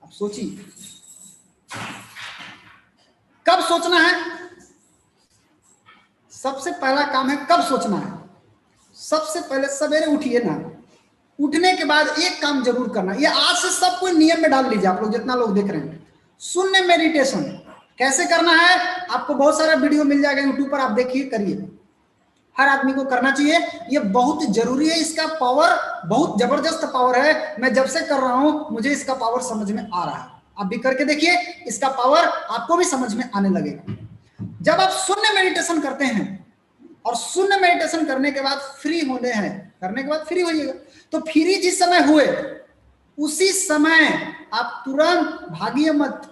आप सोचिए, कब सोचना है? सबसे पहला काम है कब सोचना है। सबसे पहले सवेरे उठिए ना, उठने के बाद एक काम जरूर करना। ये आज से सब कोई नियम में डाल लीजिए। आप लोग जितना लोग देख रहे हैं, शून्य मेडिटेशन कैसे करना है, आपको बहुत सारा वीडियो मिल जाएगा यूट्यूब पर, आप देखिए, करिए। हर आदमी को करना चाहिए, ये बहुत जरूरी है। इसका पावर बहुत जबरदस्त पावर है। मैं जब से कर रहा हूं मुझे इसका पावर समझ में आ रहा है। आप भी करके देखिए, इसका पावर आपको भी समझ में आने लगेगा। जब आप शून्य मेडिटेशन करते हैं और शून्य मेडिटेशन करने के बाद फ्री होते हैं, करने के बाद फ्री होइएगा, तो फ्री जिस समय हुए उसी समय आप तुरंत भागिए मत,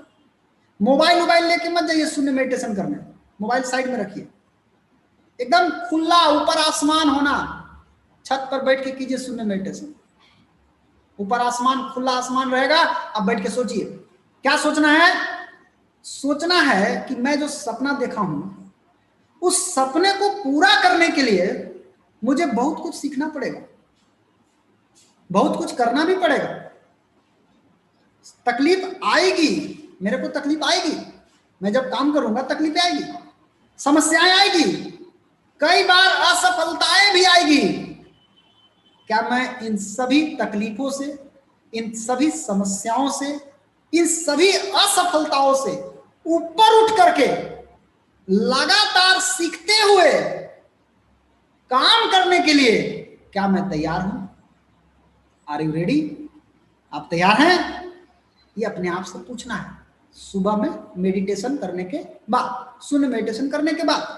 मोबाइल लेके मत जाइए शून्य मेडिटेशन करने। मोबाइल साइड में रखिए, एकदम खुला ऊपर आसमान होना, छत पर बैठ के कीजिए शून्य मेडिटेशन। ऊपर आसमान, खुला आसमान रहेगा, अब बैठ के सोचिए। क्या सोचना है? सोचना है कि मैं जो सपना देखा हूं, उस सपने को पूरा करने के लिए मुझे बहुत कुछ सीखना पड़ेगा, बहुत कुछ करना भी पड़ेगा। तकलीफ आएगी, मेरे को तकलीफ आएगी, मैं जब काम करूंगा तकलीफ आएगी, समस्याएं आएगी, कई बार असफलताएं भी आएगी। क्या मैं इन सभी तकलीफों से, इन सभी समस्याओं से, इन सभी असफलताओं से ऊपर उठ करके लगातार सीखते हुए काम करने के लिए क्या मैं तैयार हूं? Are you ready? आप तैयार हैं? ये अपने आप से पूछना है सुबह में मेडिटेशन करने के बाद, शून्य मेडिटेशन करने के बाद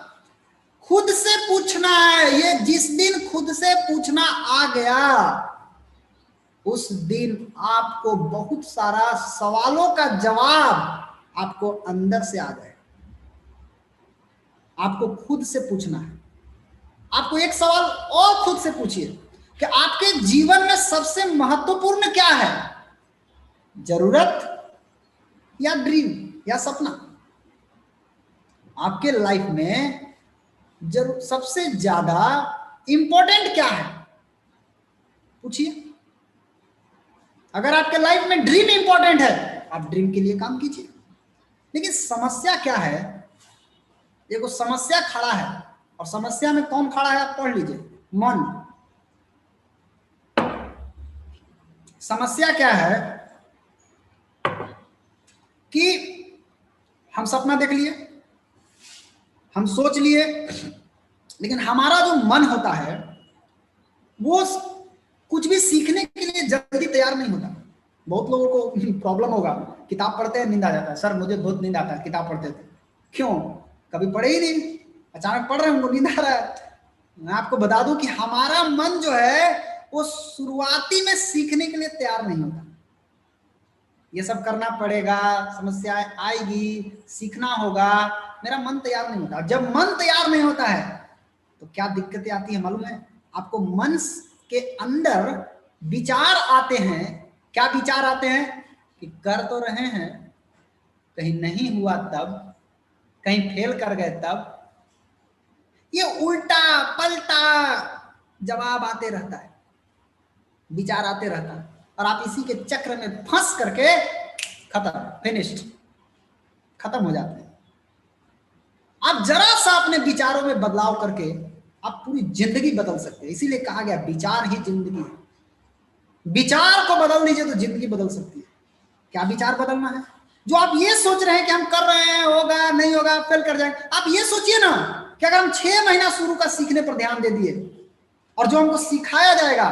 खुद से पूछना है। ये जिस दिन खुद से पूछना आ गया, उस दिन आपको बहुत सारा सवालों का जवाब आपको अंदर से आ गए। आपको खुद से पूछना है। आपको एक सवाल और खुद से पूछिए कि आपके जीवन में सबसे महत्वपूर्ण क्या है? जरूरत या ड्रीम या सपना? आपके लाइफ में सबसे ज्यादा इंपॉर्टेंट क्या है? पूछिए। अगर आपके लाइफ में ड्रीम इंपॉर्टेंट है, आप ड्रीम के लिए काम कीजिए। लेकिन समस्या क्या है? देखो, समस्या खड़ा है, और समस्या में कौन खड़ा है आप पढ़ लीजिए, मन। समस्या क्या है कि हम सपना देख लिए, हम सोच लिए, लेकिन हमारा जो मन होता है वो कुछ भी सीखने के लिए जल्दी तैयार नहीं होता। बहुत लोगों को प्रॉब्लम होगा, किताब पढ़ते हैं नींद आ जाता है। सर मुझे बहुत नींद आता है किताब पढ़ते थे। क्यों? कभी पढ़े ही नहीं, अचानक पढ़ रहे हैं, उनको नींद आ रहा है। मैं आपको बता दूं कि हमारा मन जो है वो शुरुआती में सीखने के लिए तैयार नहीं होता। ये सब करना पड़ेगा, समस्याएं आएगी, सीखना होगा, मेरा मन तैयार नहीं होता। जब मन तैयार नहीं होता है तो क्या दिक्कतें आती है मालूम है आपको? मन के अंदर विचार आते हैं। क्या विचार आते हैं? कि कर तो रहे हैं, कहीं नहीं हुआ तब, कहीं फेल कर गए तब। ये उल्टा पलटा जवाब आते रहता है, विचार आते रहता है, और आप इसी के चक्र में फंस करके खत्म, फिनिश्ड, खत्म हो जाते हैं। आप जरा सा अपने विचारों में बदलाव करके आप पूरी जिंदगी बदल सकते हैं। इसीलिए कहा गया विचार ही जिंदगी है। विचार को बदल दीजिए तो जिंदगी बदल सकती है। क्या विचार बदलना है? जो आप ये सोच रहे हैं कि हम कर रहे हैं, होगा नहीं होगा, फेल कर जाएंगे, आप ये सोचिए ना कि अगर हम 6 महीना शुरू का सीखने पर ध्यान दे दिए और जो हमको सिखाया जाएगा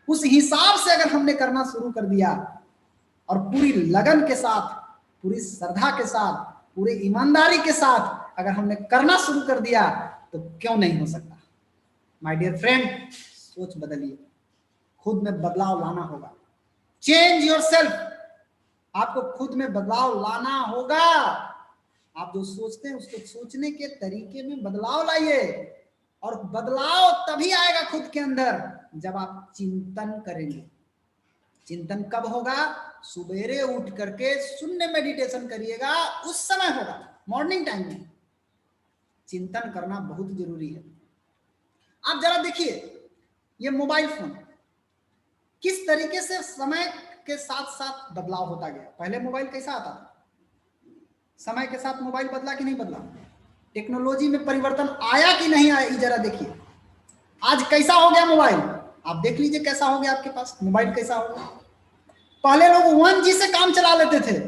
उस हिसाब से अगर हमने करना शुरू कर दिया और पूरी लगन के साथ, पूरी श्रद्धा के साथ, पूरी ईमानदारी के साथ अगर हमने करना शुरू कर दिया तो क्यों नहीं हो सकता? माय डियर फ्रेंड, सोच बदलिए, खुद में बदलाव लाना होगा। Change yourself. आपको खुद में बदलाव लाना होगा। आप जो सोचते हैं उसको सोचने के तरीके में बदलाव लाइए, और बदलाव तभी आएगा खुद के अंदर जब आप चिंतन करेंगे। चिंतन कब होगा? सुबेरे उठ करके शून्य मेडिटेशन करिएगा, उस समय होगा, मॉर्निंग टाइम में। चिंतन करना बहुत जरूरी है। आप जरा देखिए, ये मोबाइल फोन किस तरीके से समय के साथ साथ बदलाव होता गया। पहले मोबाइल कैसा आता था? समय के साथ मोबाइल बदला कि नहीं बदला? टेक्नोलॉजी में परिवर्तन आया कि नहीं आया? जरा देखिए आज कैसा हो गया मोबाइल। आप देख लीजिए कैसा हो गया आपके पास मोबाइल, कैसा हो गया। पहले लोग 1G से काम चला लेते थे,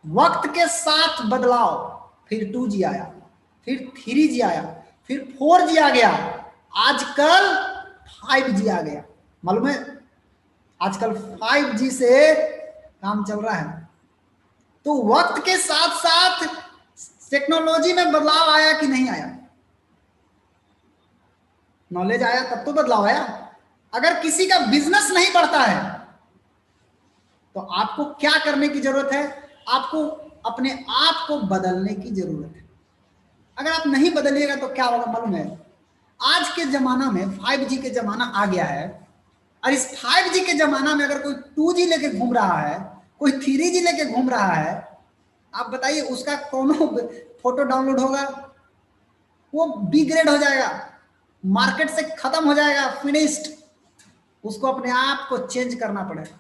वक्त के साथ बदलाव, फिर 2G आया, फिर 3G आया, फिर 4G आ गया, आजकल 5G आ गया। मालूम है आजकल 5G से काम चल रहा है। तो वक्त के साथ साथ टेक्नोलॉजी में बदलाव आया कि नहीं आया? नॉलेज आया तब तो बदलाव आया। अगर किसी का बिजनेस नहीं बढ़ता है तो आपको क्या करने की जरूरत है? आपको अपने आप को बदलने की जरूरत है। अगर आप नहीं बदलिएगा तो क्या होगा मालूम है? आज के जमाना में 5G के जमाना आ गया है, और इस 5G के जमाना में अगर कोई 2G लेके घूम रहा है, कोई 3G लेके घूम रहा है, आप बताइए उसका कौन फोटो डाउनलोड होगा? वो डिग्रेड हो जाएगा, मार्केट से खत्म हो जाएगा, फिनिश्ड। उसको अपने आप को चेंज करना पड़ेगा।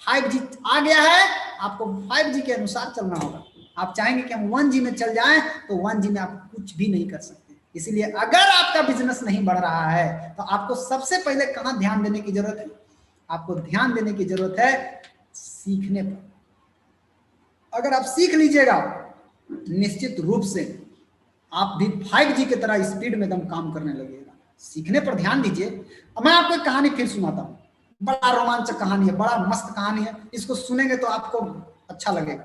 5G आ गया है, आपको 5G के अनुसार चलना होगा। आप चाहेंगे कि हम 1G में चल जाएं तो 1G में आप कुछ भी नहीं कर सकते। इसीलिए अगर आपका बिजनेस नहीं बढ़ रहा है तो आपको सबसे पहले कहां ध्यान देने की जरूरत है? आपको ध्यान देने की जरूरत है सीखने पर। अगर आप सीख लीजिएगा, निश्चित रूप से आप भी 5G की तरह स्पीड में एकदम काम करने लगेगा। सीखने पर ध्यान दीजिए। अब मैं आपको एक कहानी फिर सुनाता हूं, बड़ा रोमांचक कहानी है, बड़ा मस्त कहानी है। इसको सुनेंगे तो आपको अच्छा लगेगा।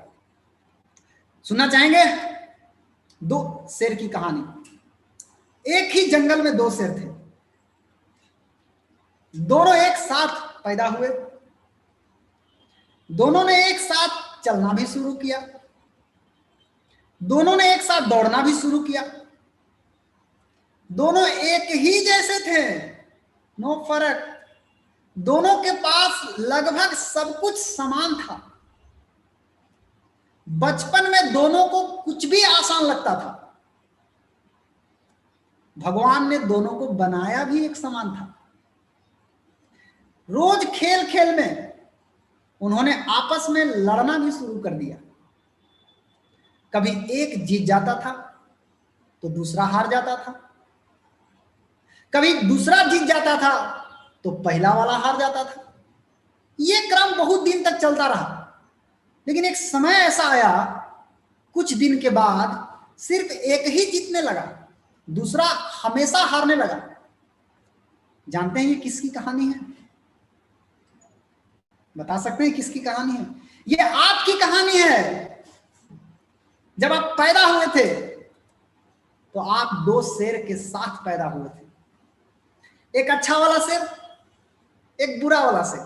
सुनना चाहेंगे? 2 शेर की कहानी। एक ही जंगल में 2 शेर थे, दोनों एक साथ पैदा हुए, दोनों ने एक साथ चलना भी शुरू किया, दोनों ने एक साथ दौड़ना भी शुरू किया, दोनों एक ही जैसे थे, नो फर्क, दोनों के पास लगभग सब कुछ समान था। बचपन में दोनों को कुछ भी आसान लगता था। भगवान ने दोनों को बनाया भी एक समान था। रोज खेल खेल में उन्होंने आपस में लड़ना भी शुरू कर दिया। कभी एक जीत जाता था तो दूसरा हार जाता था, कभी दूसरा जीत जाता था तो पहला वाला हार जाता था। यह क्रम बहुत दिन तक चलता रहा, लेकिन एक समय ऐसा आया, कुछ दिन के बाद सिर्फ एक ही जीतने लगा, दूसरा हमेशा हारने लगा। जानते हैं ये किसकी कहानी है? बता सकते हैं किसकी कहानी है? ये आपकी कहानी है। जब आप पैदा हुए थे तो आप 2 शेर के साथ पैदा हुए थे, एक अच्छा वाला शेर, एक बुरा वाला शेर।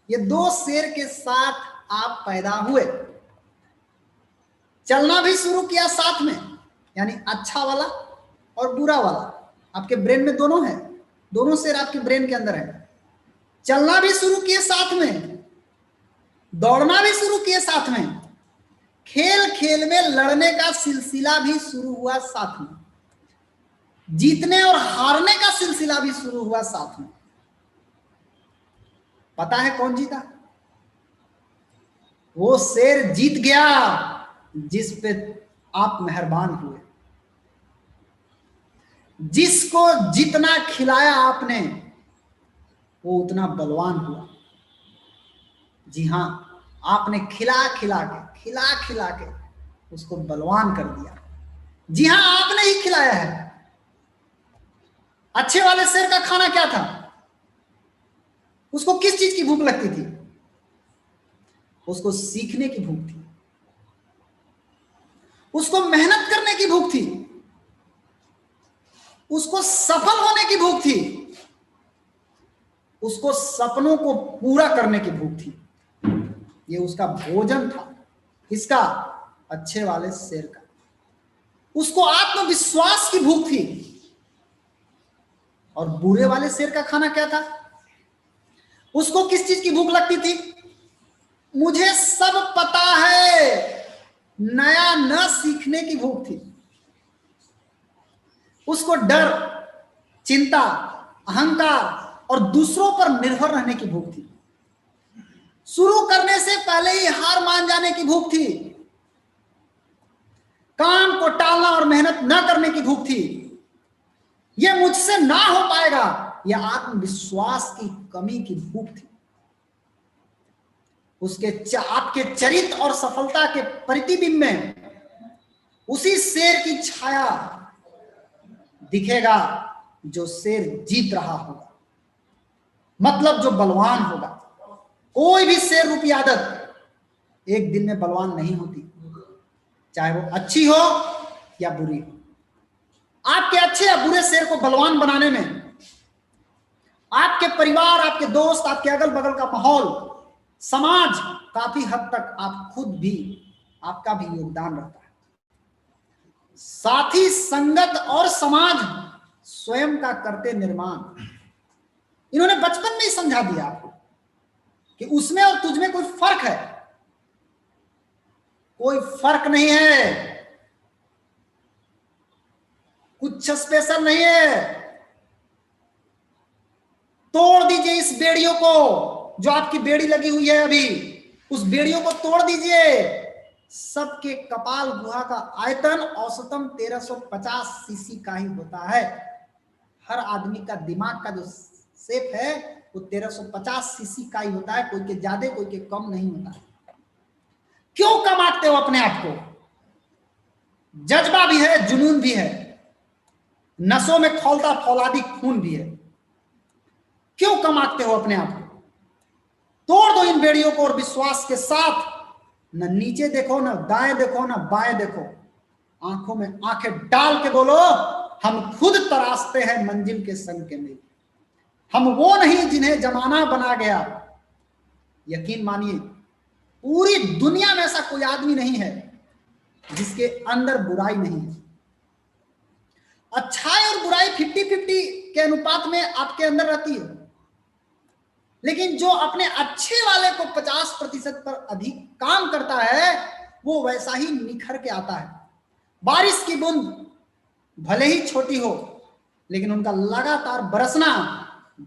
ये 2 शेर के साथ आप पैदा हुए, चलना भी शुरू किया साथ में, यानी अच्छा वाला और बुरा वाला आपके ब्रेन में दोनों है, दोनों शेर आपके ब्रेन के अंदर है। चलना भी शुरू किए साथ में, दौड़ना भी शुरू किए साथ में, खेल खेल में लड़ने का सिलसिला भी शुरू हुआ साथ में, जीतने और हारने का सिलसिला भी शुरू हुआ साथ में। पता है कौन जीता? वो शेर जीत गया जिस पे आप मेहरबान हुए, जिसको जितना खिलाया आपने वो उतना बलवान हुआ। जी हां, आपने खिला खिला के उसको बलवान कर दिया। जी हां, आपने ही खिलाया है। अच्छे वाले शेर का खाना क्या था? उसको किस चीज की भूख लगती थी? उसको सीखने की भूख थी, उसको मेहनत करने की भूख थी, उसको सफल होने की भूख थी, उसको सपनों को पूरा करने की भूख थी। ये उसका भोजन था। इसका? अच्छे वाले शेर का। उसको आत्मविश्वास की भूख थी। और बुरे वाले शेर का खाना क्या था? उसको किस चीज की भूख लगती थी? मुझे सब पता है, नया न सीखने की भूख थी। उसको डर, चिंता, अहंकार और दूसरों पर निर्भर रहने की भूख थी। शुरू करने से पहले ही हार मान जाने की भूख थी। काम को टालना और मेहनत न करने की भूख थी। यह मुझसे ना हो पाएगा, यह आत्मविश्वास की कमी की भूख थी। उसके आपके चरित्र और सफलता के प्रतिबिंब में उसी शेर की छाया दिखेगा जो शेर जीत रहा होगा, मतलब जो बलवान होगा। कोई भी शेर रूपी आदत एक दिन में बलवान नहीं होती, चाहे वो अच्छी हो या बुरी हो। आपके अच्छे या बुरे शेर को बलवान बनाने में आपके परिवार, आपके दोस्त, आपके अगल बगल का माहौल, समाज, काफी हद तक आप खुद भी, आपका भी योगदान रहता है। साथी, संगत और समाज स्वयं का करते निर्माण। इन्होंने बचपन में ही समझा दिया आपको कि उसमें और तुझमें कोई फर्क है। कोई फर्क नहीं है, कुछ स्पेशल नहीं है। तोड़ दीजिए इस बेड़ियों को, जो आपकी बेड़ी लगी हुई है अभी, उस बेड़ियों को तोड़ दीजिए। सबके कपाल गुहा का आयतन औसतम 1350 सीसी का ही होता है। हर आदमी का दिमाग का जो शेप है वो 1350 सीसी का ही होता है, कोई के ज्यादा कोई के कम नहीं होता है। क्यों कम आंकते हो अपने आप को? जज्बा भी है, जुनून भी है, नसों में खौलता फौलादी खून भी है। क्यों कम आंकते हो अपने आप को? तोड़ दो इन बेड़ियों को और विश्वास के साथ न नीचे देखो, न दाएं देखो, न बाएं देखो, आंखों में आंखें डाल के बोलो, हम खुद तराशते हैं मंजिल के संग के मेल। हम वो नहीं जिन्हें जमाना बना गया। यकीन मानिए, पूरी दुनिया में ऐसा कोई आदमी नहीं है जिसके अंदर बुराई नहीं है। अच्छाई और बुराई 50-50 के अनुपात में आपके अंदर रहती है, लेकिन जो अपने अच्छे वाले को 50% पर अधिक काम करता है वो वैसा ही निखर के आता है। बारिश की बूंद भले ही छोटी हो, लेकिन उनका लगातार बरसना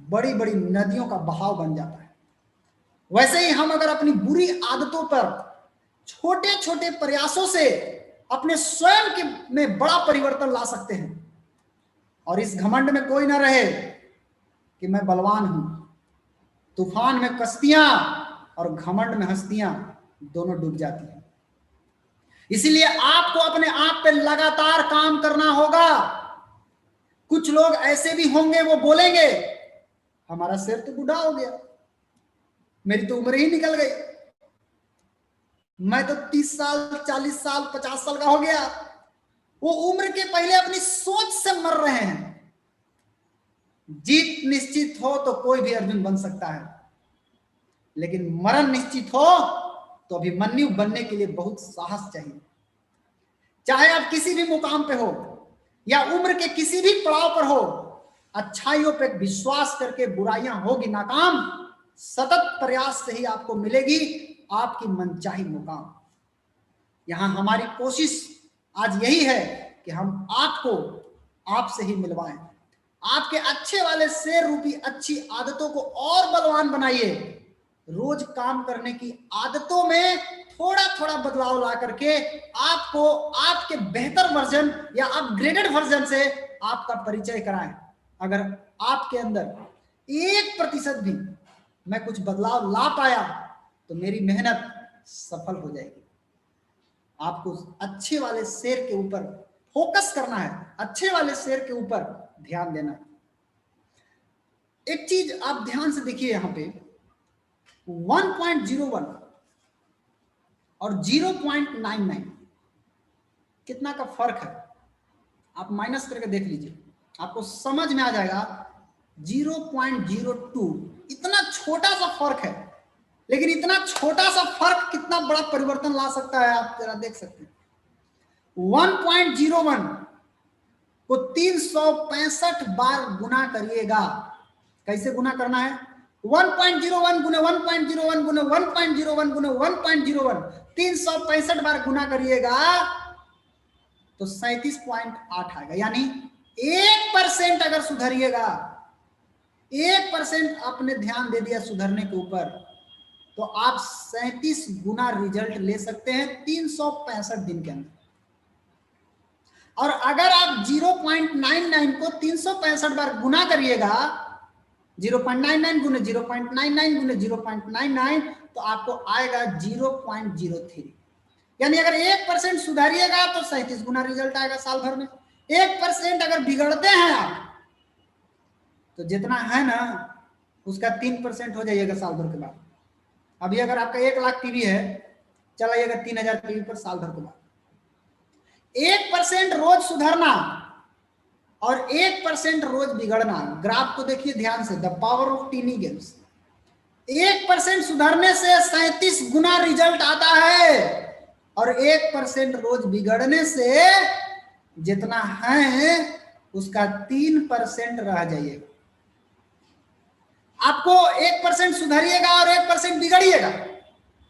बड़ी बड़ी नदियों का बहाव बन जाता है। वैसे ही हम अगर अपनी बुरी आदतों पर छोटे छोटे प्रयासों से अपने स्वयं के में बड़ा परिवर्तन ला सकते हैं। और इस घमंड में कोई ना रहे कि मैं बलवान हूं। तूफान में कश्तियां और घमंड में हस्तियां दोनों डूब जाती हैं। इसीलिए आपको अपने आप पे लगातार काम करना होगा। कुछ लोग ऐसे भी होंगे, वो बोलेंगे हमारा सिर तो बूढ़ा हो गया, मेरी तो उम्र ही निकल गई, मैं तो 30 साल 40 साल 50 साल का हो गया। वो उम्र के पहले अपनी सोच से मर रहे हैं। जीत निश्चित हो तो कोई भी अर्जुन बन सकता है, लेकिन मरण निश्चित हो तो अभिमन्यु बनने के लिए बहुत साहस चाहिए। चाहे आप किसी भी मुकाम पे हो या उम्र के किसी भी पड़ाव पर हो, अच्छाइयों पे विश्वास करके बुराइयां होगी नाकाम, सतत प्रयास से ही आपको मिलेगी आपकी मनचाही मुकाम। यहां हमारी कोशिश आज यही है कि हम आपको आपसे ही मिलवाएं। आपके अच्छे वाले शेर रूपी अच्छी आदतों को और बलवान बनाइए। रोज काम करने की आदतों में थोड़ा थोड़ा बदलाव ला करके आपको आपके बेहतर वर्जन या अपग्रेडेड वर्जन से आपका परिचय कराएं। अगर आपके अंदर 1% भी मैं कुछ बदलाव ला पाया तो मेरी मेहनत सफल हो जाएगी। आपको अच्छे वाले शेर के ऊपर फोकस करना है, अच्छे वाले शेर के ऊपर ध्यान देना है। एक चीज आप ध्यान से देखिए, यहां पे 1.01 और 0.99 कितना का फर्क है, आप माइनस करके देख लीजिए, आपको समझ में आ जाएगा। 0.02 इतना छोटा सा फर्क है, लेकिन इतना छोटा सा फर्क कितना बड़ा परिवर्तन ला सकता है आप जरा देख सकते हैं। 1.01 को 365 बार गुना करिएगा। कैसे गुना करना है? 1.01 गुने 1.01 गुने 1.01 गुने 1.01 365 बार गुना करिएगा तो 37.8 आएगा। यानी 1% अगर सुधरिएगा, 1% आपने ध्यान दे दिया सुधरने के ऊपर, तो आप 37 गुना रिजल्ट ले सकते हैं 365 दिन के अंदर। और अगर आप 0.99 को 365 बार गुना करिएगा, 0.99 गुने 0.99 गुने 0.99, तो आपको आएगा 0.03। यानी अगर 1% सुधारिएगा तो 37 गुना रिजल्ट आएगा साल भर में। 1% अगर बिगड़ते हैं आप तो जितना है ना उसका 3% हो जाइएगा साल भर के बाद। अभी अगर आपका 1 लाख टीवी है, चलाइएगा 3000 टीवी पर साल भर के बाद। 1% रोज सुधरना और 1% रोज बिगड़ना, ग्राफ को देखिए ध्यान से, the power of tiny games. 1% सुधरने से 37 गुना रिजल्ट आता है और 1% रोज बिगड़ने से जितना है उसका 3% रह जाइएगा। आपको 1% सुधरिएगा और 1% बिगड़िएगा,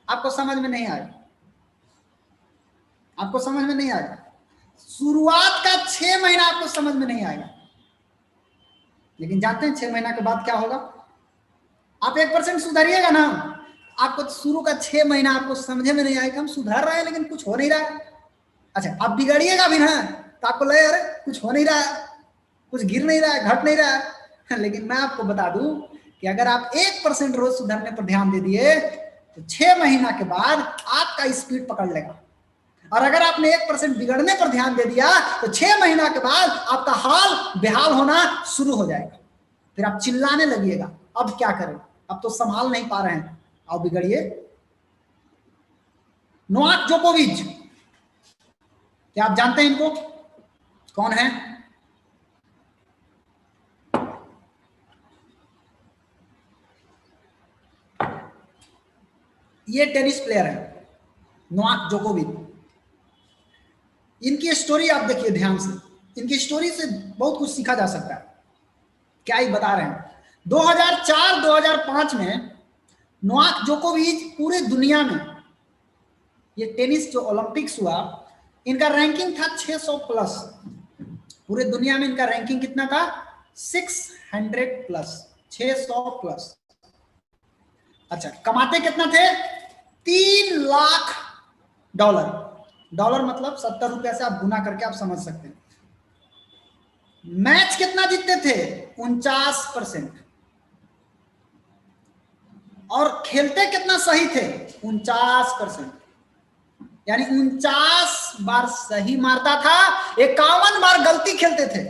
आपको समझ में नहीं आएगा, आपको समझ में नहीं आएगा। शुरुआत का 6 महीना आपको समझ में नहीं आएगा, लेकिन जानते हैं 6 महीना के बाद क्या होगा? आप 1% सुधरिएगा ना, आपको शुरू का 6 महीना आपको समझे में नहीं आएगा, हम सुधर रहे हैं लेकिन कुछ हो नहीं रहा है। अच्छा, आप बिगड़िएगा भी ना तो आपको लगे अरे कुछ हो नहीं रहा है, कुछ गिर नहीं रहा है, घट नहीं रहा है। लेकिन मैं आपको बता दूं कि अगर आप 1% रोज सुधरने पर ध्यान दे दिए तो 6 महीना के बाद आपका स्पीड पकड़ लेगा। और अगर आपने 1% बिगड़ने पर ध्यान दे दिया तो 6 महीना के बाद आपका हाल बेहाल होना शुरू हो जाएगा। फिर आप चिल्लाने लगिएगा, अब क्या करें, अब तो संभाल नहीं पा रहे हैं, आओ बिगड़िए। नोवाक जोकोविच, क्या आप जानते हैं इनको? कौन है? ये टेनिस प्लेयर है नोवाक जोकोविच। इनकी स्टोरी आप देखिए ध्यान से, इनकी स्टोरी से बहुत कुछ सीखा जा सकता है। क्या ही बता रहे हैं, 2004-2005 में नोवाक जोकोविच पूरे दुनिया में, ये टेनिस जो ओलंपिक्स हुआ, इनका रैंकिंग था 600 प्लस। पूरे दुनिया में इनका रैंकिंग कितना था? 600 प्लस, 600 प्लस। अच्छा, कमाते कितना थे? $3 लाख। डॉलर मतलब 70 रुपया से आप गुना करके आप समझ सकते हैं। मैच कितना जीतते थे? 49%। और खेलते कितना सही थे? 49%। यानी 49 बार सही मारता था, 51 बार गलती खेलते थे।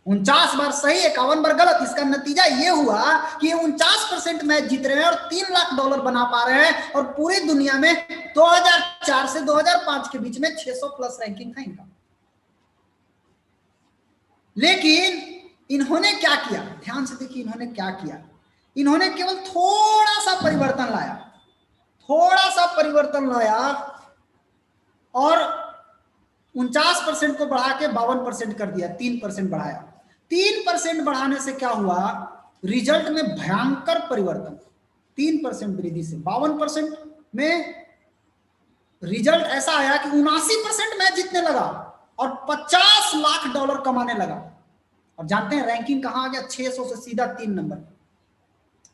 49 बार सही, 51 बार गलत। इसका नतीजा ये हुआ कि 49% मैच जीत रहे हैं और $3 लाख बना पा रहे हैं। और पूरी दुनिया में 2004 से 2005 के बीच में 600 प्लस रैंकिंग था इनका। लेकिन इन्होंने क्या किया? ध्यान से देखिए, इन्होंने क्या किया? इन्होंने केवल थोड़ा सा परिवर्तन लाया, थोड़ा सा परिवर्तन लाया और 49% को बढ़ा के 52% कर दिया, 3% बढ़ाया। 3% बढ़ाने से क्या हुआ? रिजल्ट में भयंकर परिवर्तन। 3% वृद्धि से 52% में रिजल्ट ऐसा आया कि 79% मैच जीतने लगा और $50 लाख कमाने लगा। और जानते हैं रैंकिंग कहां आ गया? 600 से सीधा 3 नंबर।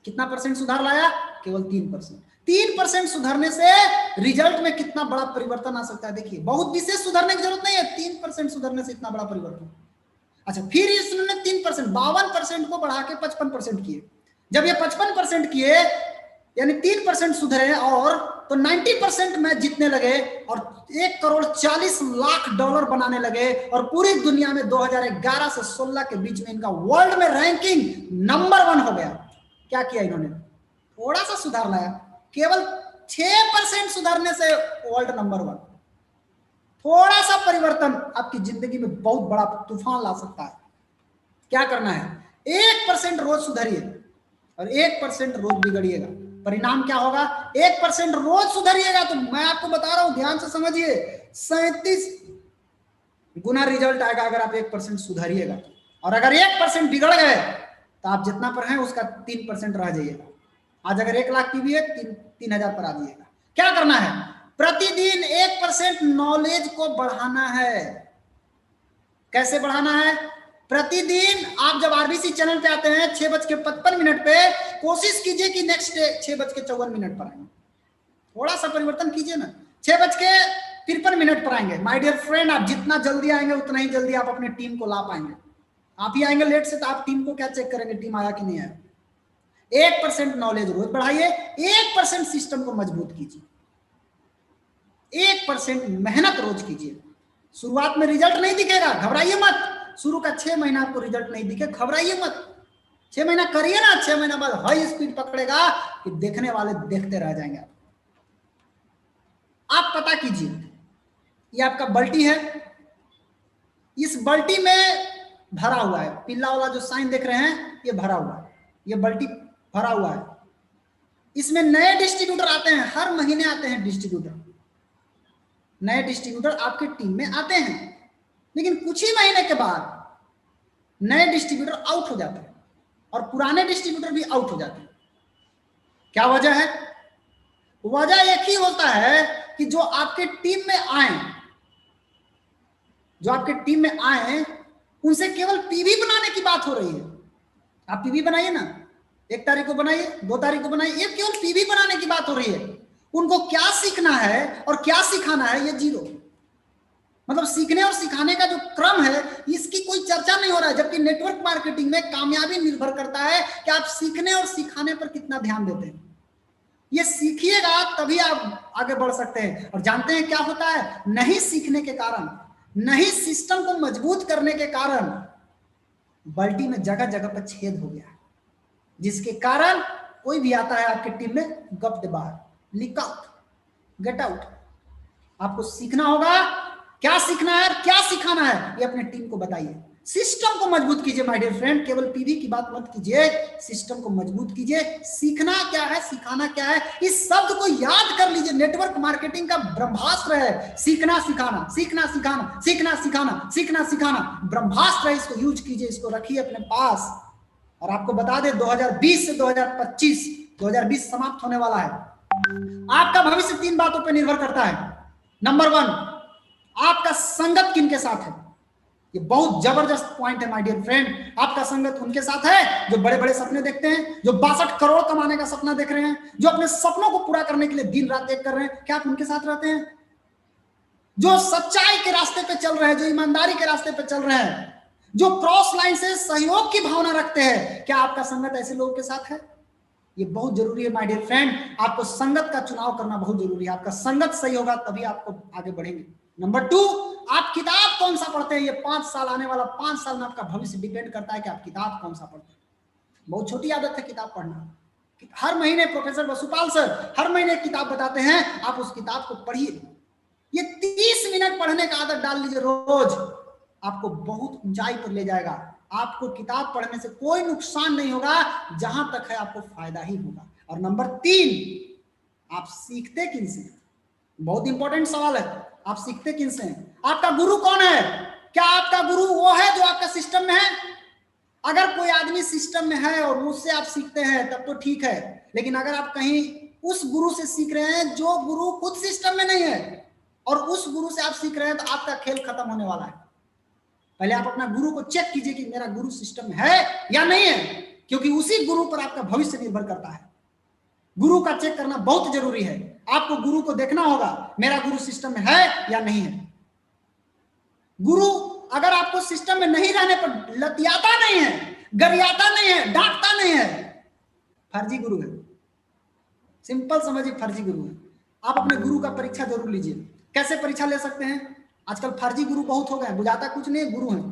कितना परसेंट सुधार लाया? केवल 3%। 3% सुधरने से रिजल्ट में कितना बड़ा परिवर्तन आ सकता है। देखिए, बहुत विशेष सुधरने की जरूरत नहीं है, 3% सुधरने से इतना बड़ा परिवर्तन। अच्छा, फिर इसने 3%, 52% को बढ़ा के 55% किए। जब ये 55% किए यानी 3% सुधरे और तो 90% मैच जीतने लगे और $1,40,00,000 बनाने लगे। और पूरी दुनिया में 2011 से 16 के बीच में इनका वर्ल्ड में रैंकिंग नंबर 1 हो गया। क्या किया इन्होंने? थोड़ा सा सुधार लाया, केवल 6% सुधारने से वर्ल्ड नंबर 1। थोड़ा सा परिवर्तन आपकी जिंदगी में बहुत बड़ा तूफान ला सकता है। क्या करना है? 1% रोज सुधरिए और 1% रोज बिगड़िएगा। परिणाम क्या होगा? 1% रोज सुधरिएगा तो मैं आपको बता रहा हूं, ध्यान से समझिए, 37 गुना रिजल्ट आएगा अगर आप 1% सुधरिएगा। और अगर 1% बिगड़ गए तो आप जितना पर हैं उसका 3% रह जाइएगा। आज अगर 1 लाख की भी है, 3,000 पर आ जाइएगा। क्या करना है? प्रतिदिन 1% नॉलेज को बढ़ाना है। कैसे बढ़ाना है? प्रतिदिन आप जब आरबीसी चैनल पे आते हैं 6:55 पे, कोशिश कीजिए कि नेक्स्ट डे 6:54 पर आएंगे। थोड़ा सा परिवर्तन कीजिए ना, 6:53 पर आएंगे। माय डियर फ्रेंड, आप जितना जल्दी आएंगे उतना ही जल्दी आप अपने टीम को ला पाएंगे। आप ही आएंगे लेट से तो आप टीम को क्या चेक करेंगे, टीम आया कि नहीं आया। 1% नॉलेज रोज बढ़ाइए, 1% सिस्टम को मजबूत कीजिए, 1% मेहनत रोज कीजिए। शुरुआत में रिजल्ट नहीं दिखेगा, घबराइए मत। शुरू का 6 महीना आपको रिजल्ट नहीं दिखे, घबराइए मत। 6 महीना करिए ना, 6 महीना बाद हाई स्पीड पकड़ेगा कि देखने वाले देखते रह जाएंगे। आप पता कीजिए, ये आपका बल्टी है, इस बल्टी में भरा हुआ है, पीला वाला जो साइन देख रहे हैं ये भरा हुआ है, ये बल्टी भरा हुआ है। इसमें नए डिस्ट्रीब्यूटर आते हैं, हर महीने आते हैं डिस्ट्रीब्यूटर, नए डिस्ट्रीब्यूटर आपकी टीम में आते हैं। लेकिन कुछ ही महीने के बाद नए डिस्ट्रीब्यूटर आउट हो जाते हैं और पुराने डिस्ट्रीब्यूटर भी आउट हो जाते हैं। क्या वजह है? वजह एक ही होता है कि जो आपके टीम में आए उनसे केवल पीवी बनाने की बात हो रही है। आप पीवी बनाइए ना, 1 तारीख को बनाइए, 2 तारीख को बनाइए, ये केवल पीवी बनाने की बात हो रही है। उनको क्या सीखना है और क्या सिखाना है ये जीरो। मतलब सीखने और सिखाने का जो क्रम है इसकी कोई चर्चा नहीं हो रहा है। जबकि नेटवर्क मार्केटिंग में कामयाबी निर्भर करता है कि आप सीखने और सिखाने पर कितना ध्यान देते हैं। ये सीखिएगा तभी आप आगे बढ़ सकते हैं। और जानते हैं क्या होता है? नहीं सीखने के कारण, नहीं सिस्टम को मजबूत करने के कारण बल्टी में जगह जगह पर छेद हो गया, जिसके कारण कोई भी आता है आपकी टीम में, गप दे बाहर, लीक आउट, गेट आउट। आपको सीखना होगा, क्या सीखना है, क्या सिखाना है, ये अपने टीम को बताइए। सिस्टम को मजबूत कीजिए माय डियर फ्रेंड, केवल पीवी की बात मत कीजिए, सिस्टम को मजबूत कीजिए। सीखना क्या है, सिखाना क्या है, इस शब्द को याद कर लीजिए। नेटवर्क मार्केटिंग का ब्रह्मास्त्र है सीखना सिखाना, सीखना सिखाना, सीखना सिखाना, सीखना सिखाना, ब्रह्मास्त्र है। इसको यूज कीजिए, इसको रखिए अपने पास। और आपको बता दें 2020 से 2025, 2020 समाप्त होने वाला है। आपका भविष्य 3 बातों पर निर्भर करता है। नंबर 1, आपका संगत किनके साथ है। ये बहुत जबरदस्त पॉइंट है माय डियर फ्रेंड। आपका संगत उनके साथ है जो बड़े बड़े सपने देखते हैं, जो 62 करोड़ कमाने का सपना देख रहे हैं, जो अपने सपनों को पूरा करने के लिए दिन रात एक कर रहे हैं। क्या आप उनके साथ रहते हैं? जो सच्चाई के रास्ते पे चल रहे हैं, जो ईमानदारी के रास्ते पे चल रहे हैं, जो क्रॉस लाइन से सहयोग की भावना रखते हैं, क्या आपका संगत ऐसे लोगों के साथ है? ये बहुत जरूरी है माय डियर फ्रेंड। आपको संगत का चुनाव करना बहुत जरूरी है। आपका संगत सही होगा तभी आपको आगे बढ़ेंगे। नंबर 2, आप किताब कौन सा पढ़ते हैं। ये 5 साल, आने वाला 5 साल में आपका भविष्य डिपेंड करता है कि आप किताब कौन सा पढ़ते हैं। बहुत छोटी आदत है किताब पढ़ना। हर महीने प्रोफेसर वसुपाल सर हर महीने एक किताब बताते हैं, आप उस किताब को पढ़िए। ये 30 मिनट पढ़ने का आदत डाल लीजिए रोज, आपको बहुत ऊंचाई पर ले जाएगा। आपको किताब पढ़ने से कोई नुकसान नहीं होगा, जहां तक है आपको फायदा ही होगा। और नंबर 3, आप सीखते किनसे? बहुत इंपॉर्टेंट सवाल है। आप सीखते किनसे हैं? आपका गुरु कौन है? क्या आपका गुरु वो है जो आपका सिस्टम में है? अगर कोई आदमी सिस्टम में है और उससे आप सीखते हैं तब तो ठीक है। लेकिन अगर आप कहीं उस गुरु से सीख रहे हैं जो गुरु खुद सिस्टम में नहीं है और उस गुरु से आप सीख रहे हैं, तो आपका खेल खत्म होने वाला है। पहले आप अपना गुरु को चेक कीजिए कि मेरा गुरु सिस्टम में है या नहीं है, क्योंकि उसी गुरु पर आपका भविष्य निर्भर करता है। गुरु का चेक करना बहुत जरूरी है। आपको गुरु को देखना होगा, मेरा गुरु सिस्टम में है या नहीं है। गुरु अगर आपको सिस्टम में नहीं रहने पर लतियाता नहीं है, गरियाता नहीं है, डांटता नहीं है, फर्जी गुरु है। सिंपल समझिए, फर्जी गुरु है। आप अपने गुरु का परीक्षा जरूर लीजिए। कैसे परीक्षा ले सकते हैं? आजकल फर्जी गुरु बहुत हो गए, बुझाता कुछ नहीं, गुरु हैं।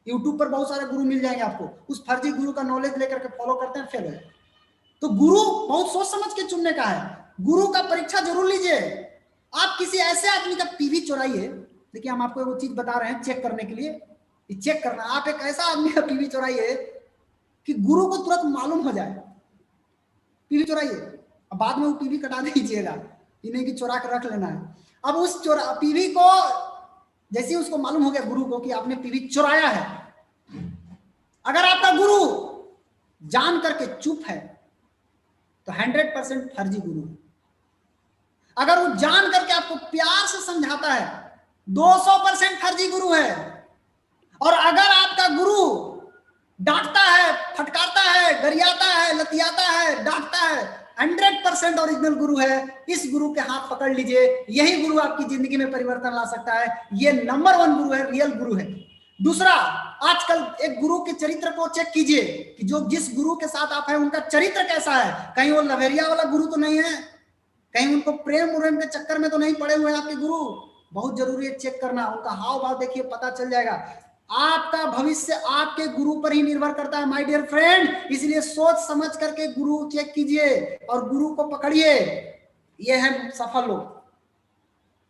यूट्यूब पर बहुत सारे गुरु मिल जाएंगे आपको, उस फर्जी गुरु का नॉलेज लेकर के फॉलो करते हैं, फेल हो जाए। तो गुरु बहुत सोच समझ के चुनने का है। गुरु का परीक्षा जरूर लीजिए। आप किसी ऐसे आदमी का पीवी चुराइए। देखिए, हम आपको एक चीज बता रहे हैं चेक करने के लिए, चेक करना। आप एक ऐसा आदमी का पीवी चुराइए कि गुरु को तुरंत मालूम हो जाए। पीवी चुराइए, अब बाद में वो पीवी कटा दीजिएगा, इन्हें की चुरा कर रख लेना है। अब उस पीवी को जैसे ही उसको मालूम हो गया गुरु को कि आपने पीवी चुराया है, अगर आपका गुरु जान करके चुप है तो 100% फर्जी गुरु है। अगर वो जान करके आपको प्यार से समझाता है, 200% फर्जी गुरु है। और अगर आपका गुरु डांटता है, फटकारता है, गरियाता है, लतियाता है, डांटता है, 100% ओरिजिनल गुरु है। इस गुरु के हाथ पकड़ लीजिए, यही गुरु आपकी जिंदगी में परिवर्तन ला सकता है। ये नंबर 1 गुरु है, रियल गुरु है। दूसरा, आजकल एक गुरु के चरित्र को चेक कीजिए कि जो जिस गुरु के साथ आप हैं उनका चरित्र कैसा है। कहीं वो लवेरिया वाला गुरु तो नहीं है, कहीं उनको प्रेम उरेम के चक्कर में तो नहीं पड़े हुए हैं आपके गुरु। बहुत जरूरी है चेक करना। उनका हाव भाव देखिए, पता चल जाएगा। आपका भविष्य आपके गुरु पर ही निर्भर करता है माय डियर फ्रेंड। इसलिए सोच समझ करके गुरु चेक कीजिए और गुरु को पकड़िए। ये है सफल लोग।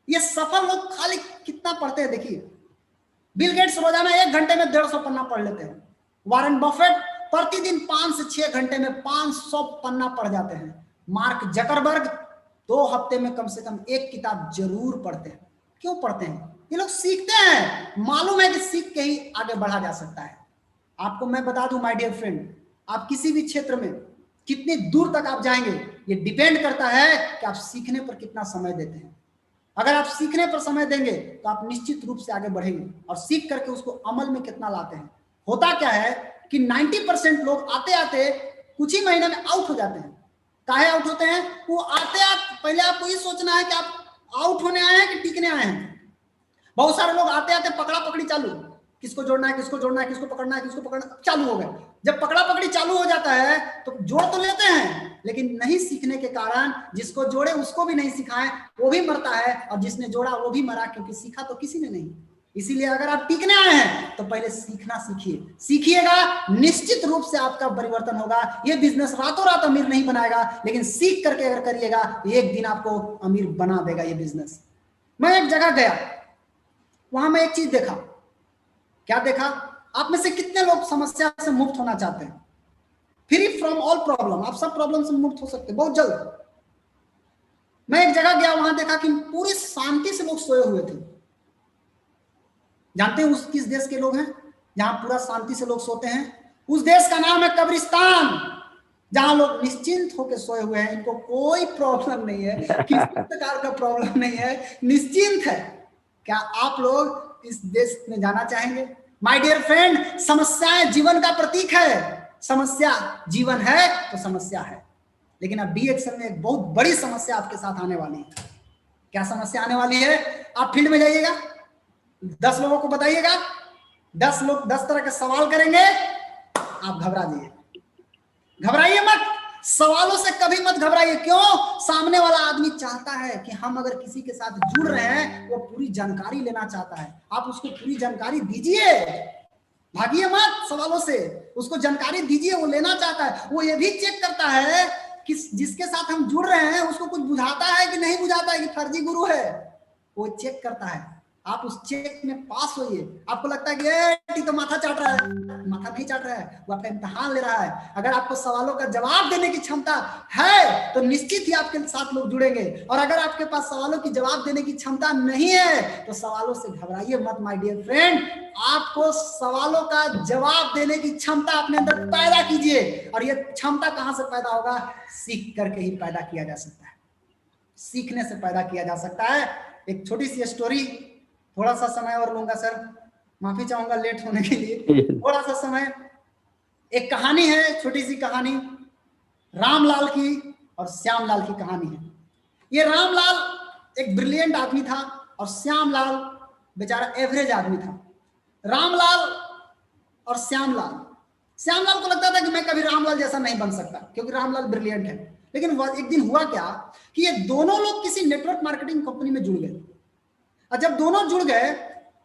ये सफल लोग खाली कितना पढ़ते हैं देखिए। बिल गेट्स रोजाना 1 घंटे में 150 पन्ना पढ़ लेते हैं। वॉरेन बफेट प्रतिदिन 5 से 6 घंटे में 500 पन्ना पढ़ जाते हैं। मार्क जकरबर्ग 2 हफ्ते में कम से कम 1 किताब जरूर पढ़ते हैं। क्यों पढ़ते हैं? ये लोग सीखते हैं, मालूम है कि सीख के ही आगे बढ़ा जा सकता है। आपको मैं बता दूं माय डियर फ्रेंड, आप किसी भी क्षेत्र में कितनी दूर तक आप जाएंगे ये डिपेंड करता है कि आप सीखने पर कितना समय देते हैं। अगर आप सीखने पर समय देंगे तो आप निश्चित रूप से आगे बढ़ेंगे, और सीख करके उसको अमल में कितना लाते हैं। होता क्या है कि 90% लोग आते आते कुछ ही महीने में आउट हो जाते हैं। काहे आउट होते हैं? वो आते आते पहले आपको ये सोचना है कि आप आउट होने आए हैं कि टिकने आए हैं। बहुत सारे लोग आते आते पकड़ा पकड़ी चालू, किसको जोड़ना है, किसको जोड़ना है, किसको पकड़ना है, किसको पकड़ना, चालू हो गया। जब पकड़ा पकड़ी चालू हो जाता है तो जोड़ तो लेते हैं, लेकिन नहीं सीखने के कारण जिसको जोड़े उसको भी नहीं सिखाएं, वो भी मरता है, और जिसने जोड़ा वो भी मरा, क्योंकि सीखा तो किसी ने नहीं। इसीलिए अगर आप टिकने आए हैं तो पहले सीखना सीखिए। सीखिएगा, निश्चित रूप से आपका परिवर्तन होगा। ये बिजनेस रातों रात अमीर नहीं बनाएगा, लेकिन सीख करके अगर करिएगा एक दिन आपको अमीर बना देगा ये बिजनेस। मैं एक जगह गया, वहां मैं एक चीज देखा। क्या देखा? आप में से कितने लोग समस्या से मुक्त होना चाहते हैं? फ्री फ्रॉम ऑल प्रॉब्लम, आप सब प्रॉब्लम से मुक्त हो सकते हैं बहुत जल्द। मैं एक जगह गया, वहां देखा कि पूरी शांति से लोग सोए हुए थे। जानते हैं उस किस देश के लोग हैं जहां पूरा शांति से लोग सोते हैं? उस देश का नाम है कब्रिस्तान, जहां लोग निश्चिंत होकर सोए हुए हैं। इनको कोई प्रॉब्लम नहीं है, किसी प्रकार का प्रॉब्लम नहीं है, निश्चिंत है। क्या आप लोग इस देश में जाना चाहेंगे? माय डियर फ्रेंड, समस्याएं जीवन का प्रतीक है। समस्या जीवन है तो समस्या है, लेकिन अब बी एक्शन में एक बहुत बड़ी समस्या आपके साथ आने वाली है। क्या समस्या आने वाली है? आप फील्ड में जाइएगा, 10 लोगों को बताइएगा, 10 लोग 10 तरह के सवाल करेंगे, आप घबरा जाइए। घबराइए मत, सवालों से कभी मत घबराइए। क्यों? सामने वाला आदमी चाहता है कि हम अगर किसी के साथ जुड़ रहे हैं, वो पूरी जानकारी लेना चाहता है। आप उसको पूरी जानकारी दीजिए, भागिए मत सवालों से, उसको जानकारी दीजिए। वो लेना चाहता है, वो ये भी चेक करता है कि जिसके साथ हम जुड़ रहे हैं उसको कुछ बुझाता है कि नहीं बुझाता है, कि फर्जी गुरु है, वो चेक करता है। आप उस चेक में पास होइए। आपको लगता है कि ये तो माथा चाट रहा है, माथा नहीं चाट रहा है, वो आपका इम्तिहान ले रहा है। अगर आपको सवालों का जवाब देने की क्षमता है तो निश्चित ही आपके साथ लोग जुड़ेंगे, और अगर आपके पास सवालों की जवाब देने की क्षमता नहीं है तो सवालों से घबराइए मत माय डियर फ्रेंड। आपको सवालों का जवाब देने की क्षमता अपने अंदर पैदा कीजिए, और ये क्षमता कहां से पैदा होगा? सीख करके ही पैदा किया जा सकता है, सीखने से पैदा किया जा सकता है। एक छोटी सी स्टोरी, थोड़ा सा समय और लूंगा सर, माफी चाहूंगा लेट होने के लिए, थोड़ा सा समय। एक कहानी है, छोटी सी कहानी, रामलाल की और श्यामलाल की कहानी है। ये रामलाल एक ब्रिलियंट आदमी था और श्यामलाल बेचारा एवरेज आदमी था। रामलाल और श्यामलाल को लगता था कि मैं कभी रामलाल जैसा नहीं बन सकता, क्योंकि रामलाल ब्रिलियंट है। लेकिन एक दिन हुआ क्या कि ये दोनों लोग किसी नेटवर्क मार्केटिंग कंपनी में जुड़ गए, और जब दोनों जुड़ गए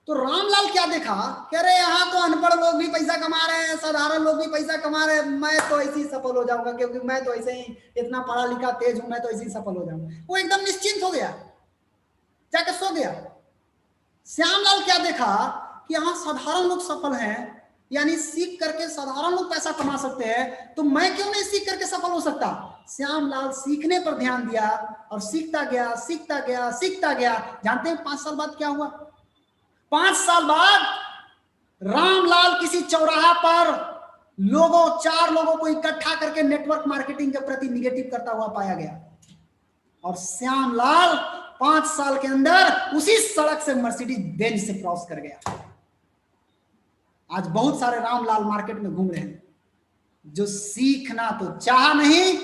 तो रामलाल क्या देखा कि अरे यहाँ तो अनपढ़ लोग भी पैसा कमा रहे हैं, साधारण लोग भी पैसा कमा रहे हैं, मैं तो ऐसे ही सफल हो जाऊंगा, क्योंकि मैं तो ऐसे ही इतना पढ़ा लिखा तेज हूं, मैं तो ऐसे ही सफल हो जाऊंगा। वो एकदम निश्चिंत हो गया, जाकर सो गया। श्यामलाल क्या देखा कि यहाँ साधारण लोग सफल हैं, यानी सीख करके साधारण लोग पैसा कमा सकते हैं, तो मैं क्यों नहीं सीख करके सफल हो सकता? श्यामलाल सीखने पर ध्यान दिया और सीखता गया, सीखता गया, सीखता गया। जानते हैं 5 साल बाद क्या हुआ? 5 साल बाद रामलाल किसी चौराहा पर 4 लोगों को इकट्ठा करके नेटवर्क मार्केटिंग के प्रति निगेटिव करता हुआ पाया गया, और श्यामलाल 5 साल के अंदर उसी सड़क से मर्सिडीज बेंज से क्रॉस कर गया। आज बहुत सारे रामलाल मार्केट में घूम रहे हैं जो सीखना तो चाहा नहीं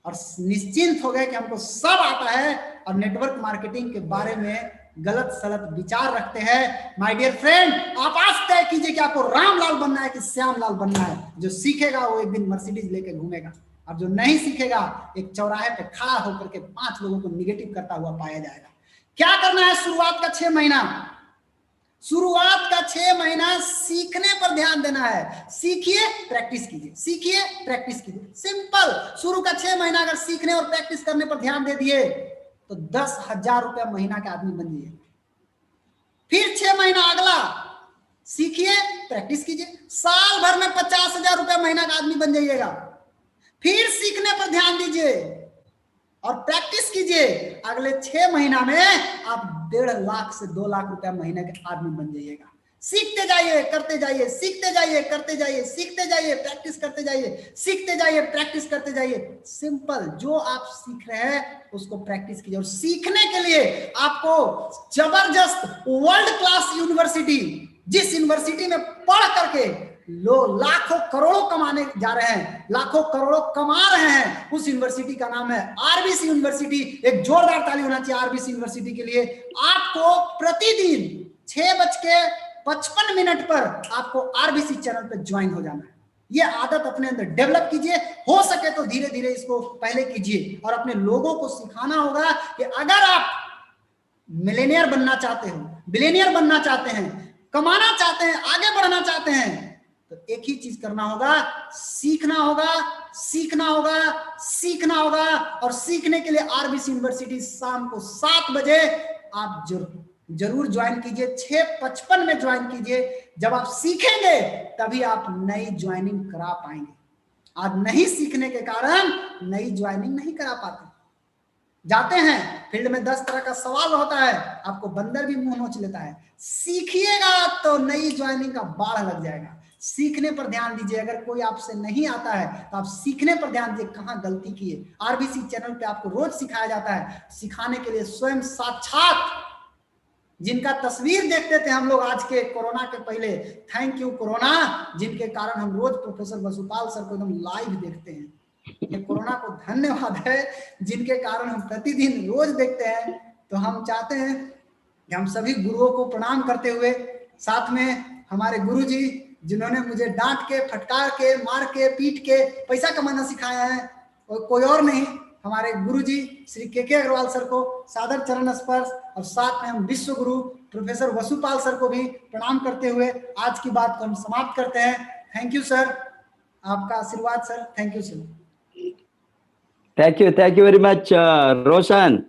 और निश्चिंत हो गए कि हमको सब आता है, और नेटवर्क मार्केटिंग के बारे में गलत सलत विचार रखते हैं। माय डियर फ्रेंड, आप आज तय कीजिए कि आपको रामलाल बनना है कि श्यामलाल बनना है। जो सीखेगा वो एक दिन मर्सिडीज लेके घूमेगा, और जो नहीं सीखेगा एक चौराहे पे खड़ा होकर के 5 लोगों को निगेटिव करता हुआ पाया जाएगा। क्या करना है? शुरुआत का 6 महीना सीखने पर ध्यान देना है। सीखिए, प्रैक्टिस कीजिए, सीखिए, प्रैक्टिस कीजिए, सिंपल। शुरू का 6 महीना अगर सीखने और प्रैक्टिस करने पर ध्यान दे दिए तो 10,000 रुपया महीना का आदमी बन जाइए। फिर 6 महीना अगला सीखिए, प्रैक्टिस कीजिए, साल भर में 50,000 रुपया महीना का आदमी बन जाइएगा। फिर सीखने पर ध्यान दीजिए और प्रैक्टिस कीजिए। अगले 6 महीना में आप 1.5 लाख से 2 लाख रुपया महीने के आदमी बन जाइएगा। सीखते जाइए, करते जाइए, सीखते जाइए, करते जाइए, सीखते जाइए, प्रैक्टिस करते जाइए, सीखते जाइए, प्रैक्टिस करते जाइए। सिंपल, जो आप सीख रहे हैं उसको प्रैक्टिस कीजिए। और सीखने के लिए आपको जबरदस्त वर्ल्ड क्लास यूनिवर्सिटी, जिस यूनिवर्सिटी में पढ़ करके लोग लाखों करोड़ों कमाने जा रहे हैं, लाखों करोड़ों कमा रहे हैं, उस यूनिवर्सिटी का नाम है आरबीसी यूनिवर्सिटी। एक जोरदार ताली होना चाहिए आरबीसी यूनिवर्सिटी के लिए। आपको प्रतिदिन 6:55 पर आपको आरबीसी चैनल पे ज्वाइन हो जाना है। ये आदत अपने अंदर डेवलप कीजिए। हो सके तो धीरे धीरे इसको पहले कीजिए और अपने लोगों को सिखाना होगा कि अगर आप मिलेनियर बनना चाहते हो, बिलियनियर बनना चाहते हैं, कमाना चाहते हैं, आगे बढ़ना चाहते हैं, तो एक ही चीज करना होगा, सीखना होगा, सीखना होगा, सीखना होगा। और सीखने के लिए आरबीसी यूनिवर्सिटी शाम को 7 बजे आप जरूर ज्वाइन कीजिए। 6:55 में ज्वाइन कीजिए। जब आप सीखेंगे तभी आप नई ज्वाइनिंग करा पाएंगे। आज नहीं सीखने के कारण नई ज्वाइनिंग नहीं करा पाते। जाते हैं फील्ड में 10 तरह का सवाल होता है, आपको बंदर भी मुंह नोच लेता है। सीखिएगा तो नई ज्वाइनिंग का बाढ़ लग जाएगा। सीखने पर ध्यान दीजिए। अगर कोई आपसे नहीं आता है तो आप सीखने पर ध्यान दीजिए, कहां गलती किए। आरबीसी चैनल पे आपको रोज सिखाया जाता है। सिखाने के लिए स्वयं साक्षात जिनका तस्वीर देखते थे हम लोग आज के कोरोना के पहले, थैंक यू कोरोना, जिनके कारण हम रोज प्रोफेसर वसुपाल सर को एकदम लाइव देखते हैं। ये कोरोना को धन्यवाद है, जिनके कारण हम प्रतिदिन रोज देखते हैं। तो हम चाहते हैं कि हम सभी गुरुओं को प्रणाम करते हुए, साथ में हमारे गुरुजी जिन्होंने मुझे डांट के, फटकार के, मार के, पीट के पैसा कमाना सिखाया है, और कोई और नहीं, हमारे गुरुजी श्री के अग्रवाल सर को सादर चरण स्पर्श, और साथ में हम विश्व गुरु प्रोफेसर वसुपाल सर को भी प्रणाम करते हुए आज की बात को हम समाप्त करते हैं। थैंक यू सर, आपका आशीर्वाद sir. Thank you sir. Thank you very much Roshan,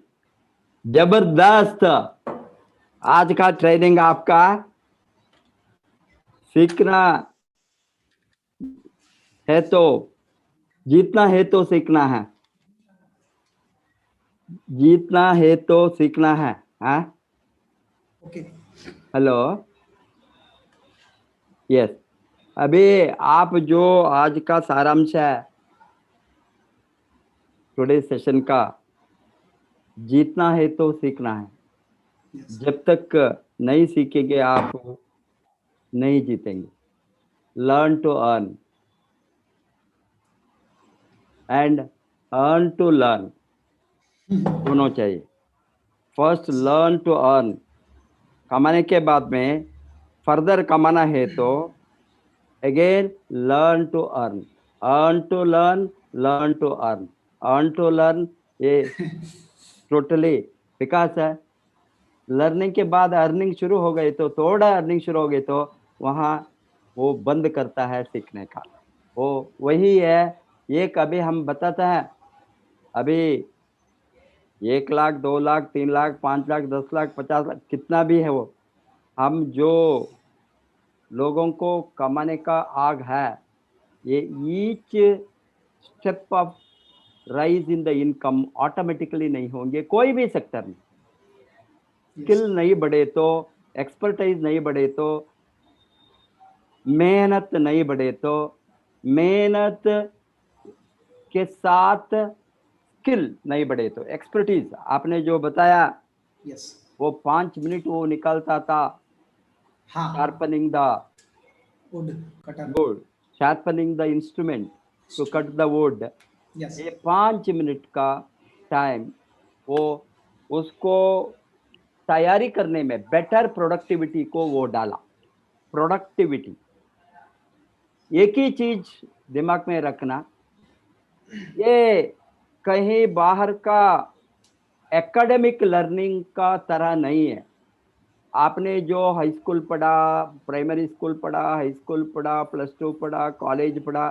जबरदस्त आज का ट्रेनिंग आपका। सीखना है तो जीतना है तो सीखना है, जीतना है तो सीखना है। हाँ ओके, हेलो, यस। अभी आप जो आज का सारांश है टुडे सेशन का, जीतना है तो सीखना है। जब तक नहीं सीखेंगे आप नहीं जीतेंगे। Learn to earn and earn to learn, दोनों चाहिए। फर्स्ट लर्न टू अर्न, कमाने के बाद में फर्दर कमाना है तो again learn to earn, earn to learn, learn to earn, earn to learn. ये टोटली विकास है। लर्निंग के बाद अर्निंग शुरू हो गई तो, थोड़ा अर्निंग शुरू हो गई तो वहाँ वो बंद करता है सीखने का। वो वही है। ये कभी हम बताते हैं अभी 1 लाख, 2 लाख, 3 लाख, 5 लाख, 10 लाख, 50 लाख, कितना भी है वो, हम जो लोगों को कमाने का आग है, ये each step of rise in the income automatically नहीं होंगे कोई भी सेक्टर में। स्किल नहीं बढ़े तो, एक्सपर्टाइज नहीं बढ़े तो, मेहनत नहीं बढ़े तो, मेहनत के साथ स्किल नहीं बढ़े तो, एक्सपर्टीज आपने जो बताया, यस, वो 5 मिनट वो निकालता था। हाँ, sharpening the wood cutter, wood, sharpening the instrument to cut the wood. Yes, ये 5 मिनट का टाइम वो उसको तैयारी करने में, बेटर प्रोडक्टिविटी को वो डाला। प्रोडक्टिविटी, एक ही चीज दिमाग में रखना, ये कहीं बाहर का एकेडमिक लर्निंग का तरह नहीं है। आपने जो हाई स्कूल पढ़ा, प्राइमरी स्कूल पढ़ा, हाई स्कूल पढ़ा, +2 पढ़ा, कॉलेज पढ़ा,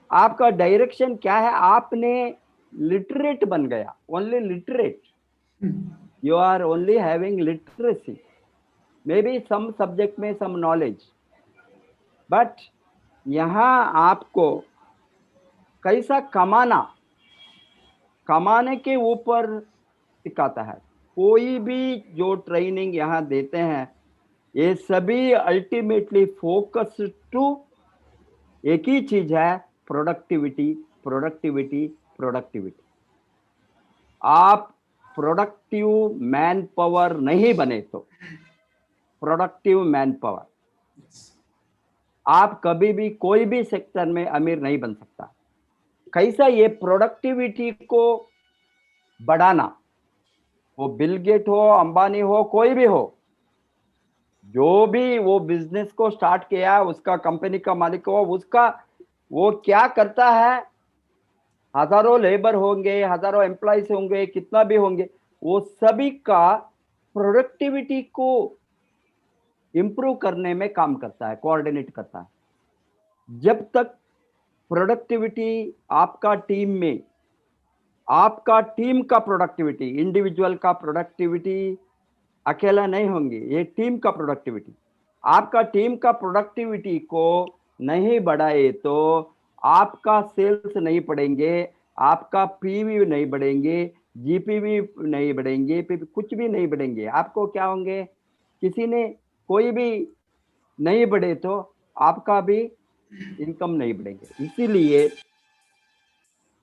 आपका डायरेक्शन क्या है? आपने लिटरेट बन गया, only literate. You are only having literacy, maybe some subject में some knowledge, but यहाँ आपको कैसा कमाना, कमाने के ऊपर सिखाता है। कोई भी जो ट्रेनिंग यहाँ देते हैं ये सभी अल्टीमेटली फोकस टू एक ही चीज है, प्रोडक्टिविटी प्रोडक्टिविटी प्रोडक्टिविटी। आप प्रोडक्टिव मैन पावर नहीं बने तो प्रोडक्टिव मैन पावर आप कभी भी कोई भी सेक्टर में अमीर नहीं बन सकता। कैसा ये प्रोडक्टिविटी को बढ़ाना, वो बिल गेट हो, अंबानी हो, कोई भी हो, जो भी वो बिजनेस को स्टार्ट किया, उसका कंपनी का मालिक हो, उसका वो क्या करता है, हजारों लेबर होंगे, हजारों एम्प्लॉयज होंगे, कितना भी होंगे, वो सभी का प्रोडक्टिविटी को इंप्रूव करने में काम करता है, कोऑर्डिनेट करता है। जब तक प्रोडक्टिविटी आपका टीम में, आपका टीम का प्रोडक्टिविटी, इंडिविजुअल का प्रोडक्टिविटी अकेला नहीं होंगे, ये टीम का प्रोडक्टिविटी, आपका टीम का प्रोडक्टिविटी को नहीं बढ़ाए तो आपका सेल्स नहीं बढ़ेंगे, आपका पीवी नहीं बढ़ेंगे, जीपीवी नहीं बढ़ेंगे, कुछ भी नहीं बढ़ेंगे। आपको क्या होंगे, किसी ने कोई भी नहीं बढ़े तो आपका भी इनकम नहीं बढ़ेंगे। इसीलिए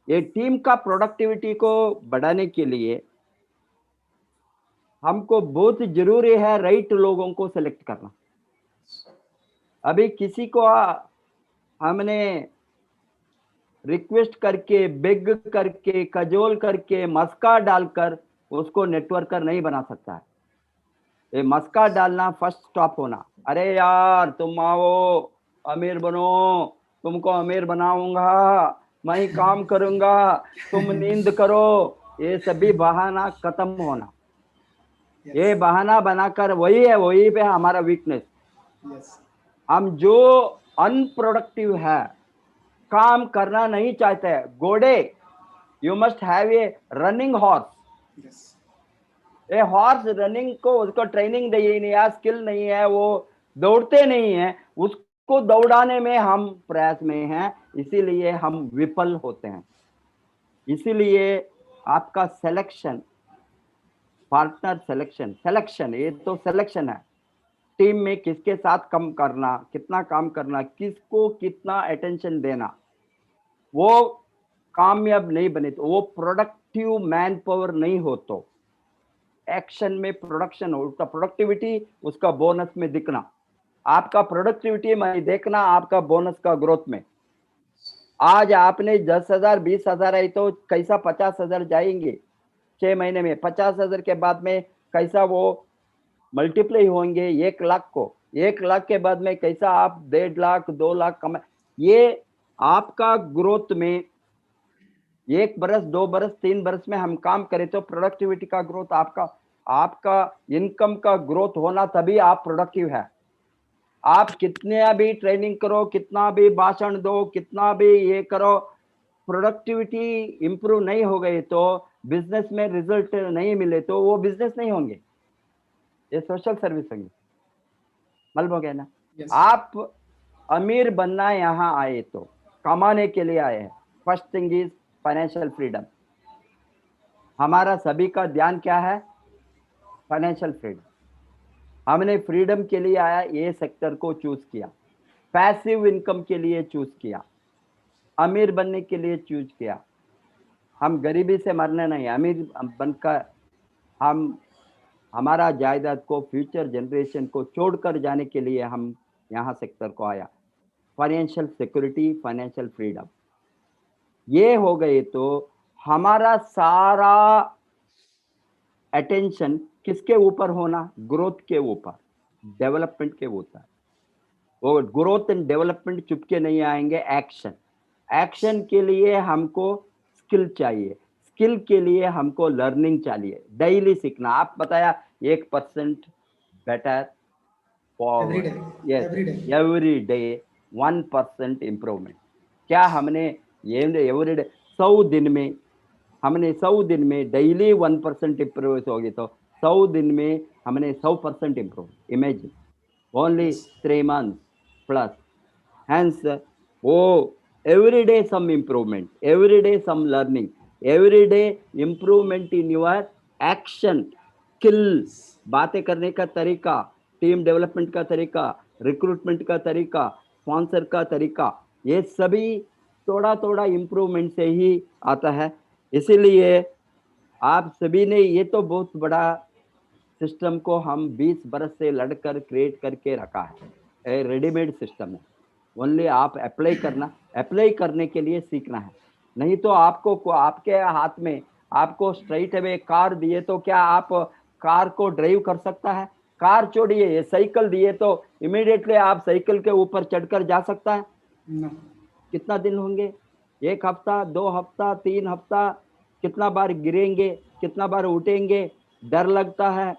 ये टीम का प्रोडक्टिविटी को बढ़ाने के लिए हमको बहुत जरूरी है राइट लोगों को सेलेक्ट करना। अभी किसी को हमने रिक्वेस्ट करके, बेग करके, कजोल करके, मस्का डालकर उसको नेटवर्कर नहीं बना सकता है। ये मस्का डालना फर्स्ट स्टॉप होना। अरे यार तुम आओ, अमीर बनो, तुमको अमीर बनाऊंगा, मैं ही काम करूंगा, तुम नींद करो, ये सभी बहाना खत्म होना। ये बहाना बनाकर वही है, वही पे हमारा वीकनेस। हम जो अनप्रोडक्टिव है, काम करना नहीं चाहते, घोड़े, you must have a running horse. A horse running को, उसको ट्रेनिंग नहीं है, स्किल नहीं है, वो दौड़ते नहीं है, उसको दौड़ाने में हम प्रयास में हैं, इसीलिए हम विफल होते हैं। इसीलिए आपका सिलेक्शन, पार्टनर सिलेक्शन, ये तो सिलेक्शन है। टीम में किसके साथ कम करना, कितना काम करना, किसको कितना अटेंशन देना, वो कामयाब नहीं बने तो, वो प्रोडक्टिव मैन पावर नहीं हो तो एक्शन में प्रोडक्शन हो, उसका प्रोडक्टिविटी उसका बोनस में दिखना, आपका प्रोडक्टिविटी में देखना, आपका बोनस का ग्रोथ में। आज आपने 10,000 20,000 आई तो कैसा 50,000 जाएंगे 6 महीने में, 50,000 के बाद में कैसा वो मल्टीप्लाई होंगे 1 लाख को, 1 लाख के बाद में कैसा आप 1.5 लाख 2 लाख कमा। ये आपका ग्रोथ में 1 बरस 2 बरस 3 बरस में हम काम करें तो प्रोडक्टिविटी का ग्रोथ, आपका इनकम का ग्रोथ होना, तभी आप प्रोडक्टिव है। आप कितने भी ट्रेनिंग करो, कितना भी भाषण दो, कितना भी ये करो, प्रोडक्टिविटी इंप्रूव नहीं हो गई तो, बिजनेस में रिजल्ट नहीं मिले तो वो बिजनेस नहीं होंगे, ये सोशल सर्विस होंगे। मालूम हो गया ना। आप अमीर बनना यहाँ आए तो कमाने के लिए आए हैं। First thing is financial freedom. हमारा सभी का ध्यान क्या है, फाइनेंशियल फ्रीडम। हमने फ्रीडम के लिए आया, ये सेक्टर को चूज किया, पैसिव इनकम के लिए चूज किया, अमीर बनने के लिए चूज किया। हम गरीबी से मरने नहीं, अमीर बनकर हम हमारा जायदाद को फ्यूचर जनरेशन को छोड़कर जाने के लिए हम यहाँ सेक्टर को आया। फाइनेंशियल सिक्योरिटी, फाइनेंशियल फ्रीडम, ये हो गए तो हमारा सारा अटेंशन किसके ऊपर होना, ग्रोथ के ऊपर, डेवलपमेंट के ऊपर। वो ग्रोथ एंड डेवलपमेंट चुपके नहीं आएंगे, एक्शन के लिए हमको स्किल चाहिए, स्किल के लिए हमको लर्निंग चाहिए, डेली सीखना। आप बताया 1% better forward, yes every day 1% improvement. क्या हमने ये एवरी डे 100 दिन में, हमने 100 दिन में डेली 1% इम्प्रूव होगी तो 100 दिन में हमने 100% improve. Imagine only 3 months plus, हैंस वो every day some improvement, every day some learning, every day improvement in your action skill, बातें करने का तरीका, टीम डेवलपमेंट का तरीका, रिक्रूटमेंट का तरीका, स्पॉन्सर का तरीका, ये सभी थोड़ा थोड़ा इम्प्रूवमेंट से ही आता है। इसीलिए आप सभी ने ये तो बहुत बड़ा सिस्टम को हम 20 बरस से लड़कर क्रिएट करके रखा है, रेडीमेड सिस्टम है। ओनली आप अप्लाई करने के लिए सीखना है। नहीं तो आपको आपके हाथ में आपको स्ट्राइट अवे कार दिए तो क्या आप कार को ड्राइव कर सकता है? कार छोड़िए, ये साइकिल दिए तो इमीडिएटली आप साइकिल के ऊपर चढ़कर जा सकता है? No. कितना दिन होंगे? 1 हफ्ता, 2 हफ्ता, 3 हफ्ता, कितना बार गिरेंगे, कितना बार उठेंगे, डर लगता है।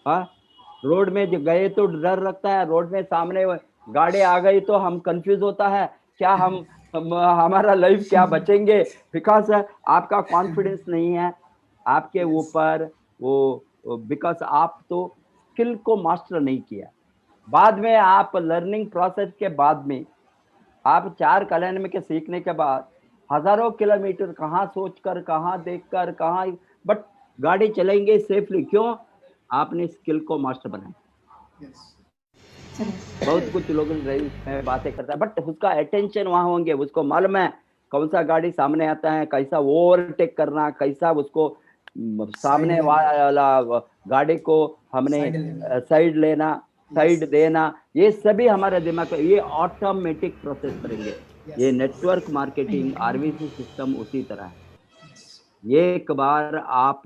हाँ, रोड में गए तो डर लगता है, रोड में सामने गाड़ी आ गई तो हम कंफ्यूज होता है, क्या हम हमारा लाइफ क्या बचेंगे, बिकॉज आपका कॉन्फिडेंस नहीं है आपके ऊपर, वो बिकॉज आप तो स्किल को मास्टर नहीं किया। बाद में आप लर्निंग प्रोसेस के बाद में आप 4 कल्याण में के सीखने के बाद हजारों किलोमीटर कहाँ सोचकर, कहाँ देखकर, कहाँ, बट गाड़ी चलेंगे सेफली। क्यों? आपने स्किल को मास्टर बनाया। Yes. बहुत कुछ लोग ड्राइव में बातें करता है, बट उसका अटेंशन वहां होंगे, उसको मालूम है कौन सा गाड़ी सामने आता है, कैसा ओवरटेक करना, कैसा उसको सामने वाला गाड़ी को हमने साइड लेना, साइड देना, ये सभी हमारे दिमाग में, ये ऑटोमेटिक प्रोसेस करेंगे। ये नेटवर्क मार्केटिंग आरवीसी सिस्टम उसी तरह है। एक बार आप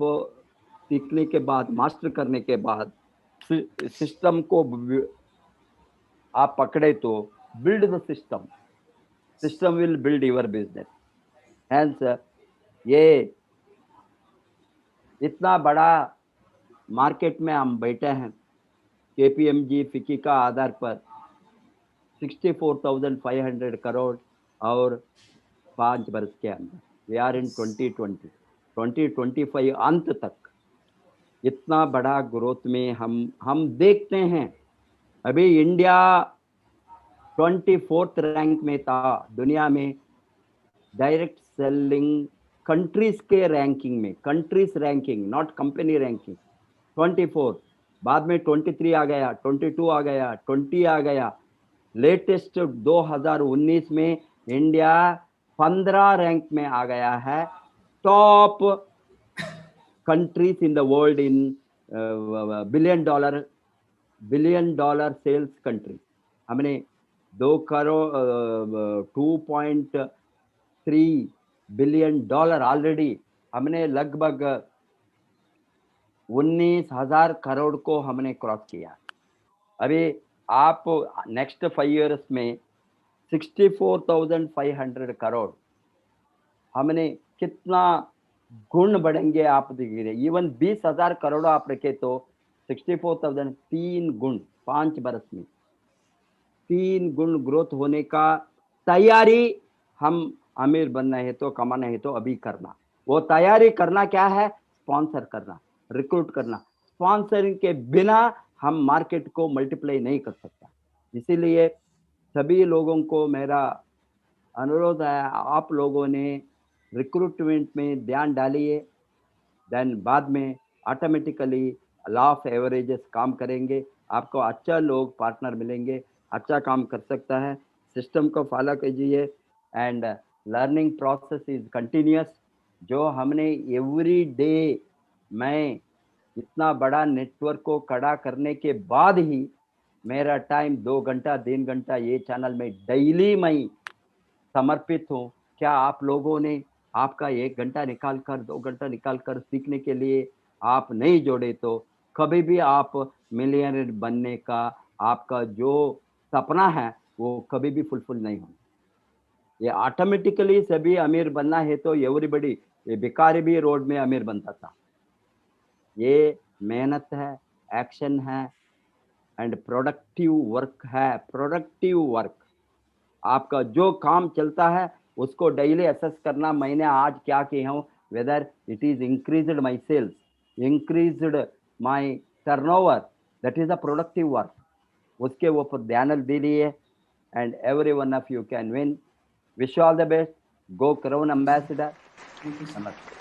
सीखने के बाद, मास्टर करने के बाद सिस्टम को आप पकड़े तो build the system will build your business. Hence ये इतना बड़ा मार्केट में हम बैठे हैं, केपीएमजी फिकी का आधार पर 64,500 करोड़ और 5 वर्ष के अंदर, वी आर इन 2025 अंत तक इतना बड़ा ग्रोथ में हम देखते हैं। अभी इंडिया 24th रैंक में था दुनिया में डायरेक्ट सेलिंग कंट्रीज के रैंकिंग में, countries ranking not company ranking, 24, बाद में 23 आ गया, 22 आ गया, 20 आ गया, लेटेस्ट 2019 में इंडिया 15 रैंक में आ गया है, top countries in the world in billion dollar sales country. हमने 2.3 बिलियन डॉलर ऑलरेडी हमने लगभग 19,000 करोड़ को हमने क्रॉस किया। अभी आप नेक्स्ट 5 इयर्स में 64,500 करोड़ हमने कितना गुण बढ़ेंगे आप देखिए। इवन 20,000 करोड़ आप रखे तो 64,000 3 गुण 5 बरस में 3 गुण ग्रोथ होने का तैयारी। हम अमीर बनना है तो, कमाना है तो अभी करना। वो तैयारी करना क्या है? स्पॉन्सर करना, रिक्रूट करना। स्पॉन्सरिंग के बिना हम मार्केट को मल्टीप्लाई नहीं कर सकता। इसीलिए सभी लोगों को मेरा अनुरोध है, आप लोगों ने रिक्रूटमेंट में ध्यान डालिए, देन बाद में ऑटोमेटिकली लॉ ऑफ एवरेजेस काम करेंगे, आपको अच्छा लोग पार्टनर मिलेंगे, अच्छा काम कर सकता है। सिस्टम को फॉलो कीजिए and learning process is continuous. जो हमने एवरी डे, मैं इतना बड़ा नेटवर्क को खड़ा करने के बाद ही मेरा टाइम 2 घंटा 3 घंटा ये चैनल में डेली मैं समर्पित हूँ। क्या आप लोगों ने आपका 1 घंटा निकाल कर, 2 घंटा निकाल कर सीखने के लिए आप नहीं जोड़े तो कभी भी आप मिलियनर बनने का आपका जो सपना है वो कभी भी फुलफिल नहीं होगा। ये ऑटोमेटिकली सभी अमीर बनना है तो एवरीबडी, ये भिखारी भी रोड में अमीर बनता था। ये मेहनत है, एक्शन है एंड प्रोडक्टिव वर्क है। प्रोडक्टिव वर्क, आपका जो काम चलता है उसको डेली असेस करना, मैंने आज क्या किया हूँ, whether it is increased my sales, increased my turnover, that is a productive work. उसके ऊपर ध्यान दीजिए and every one of you can win. Wish you all the best. Go crown ambassador. नमस्ते।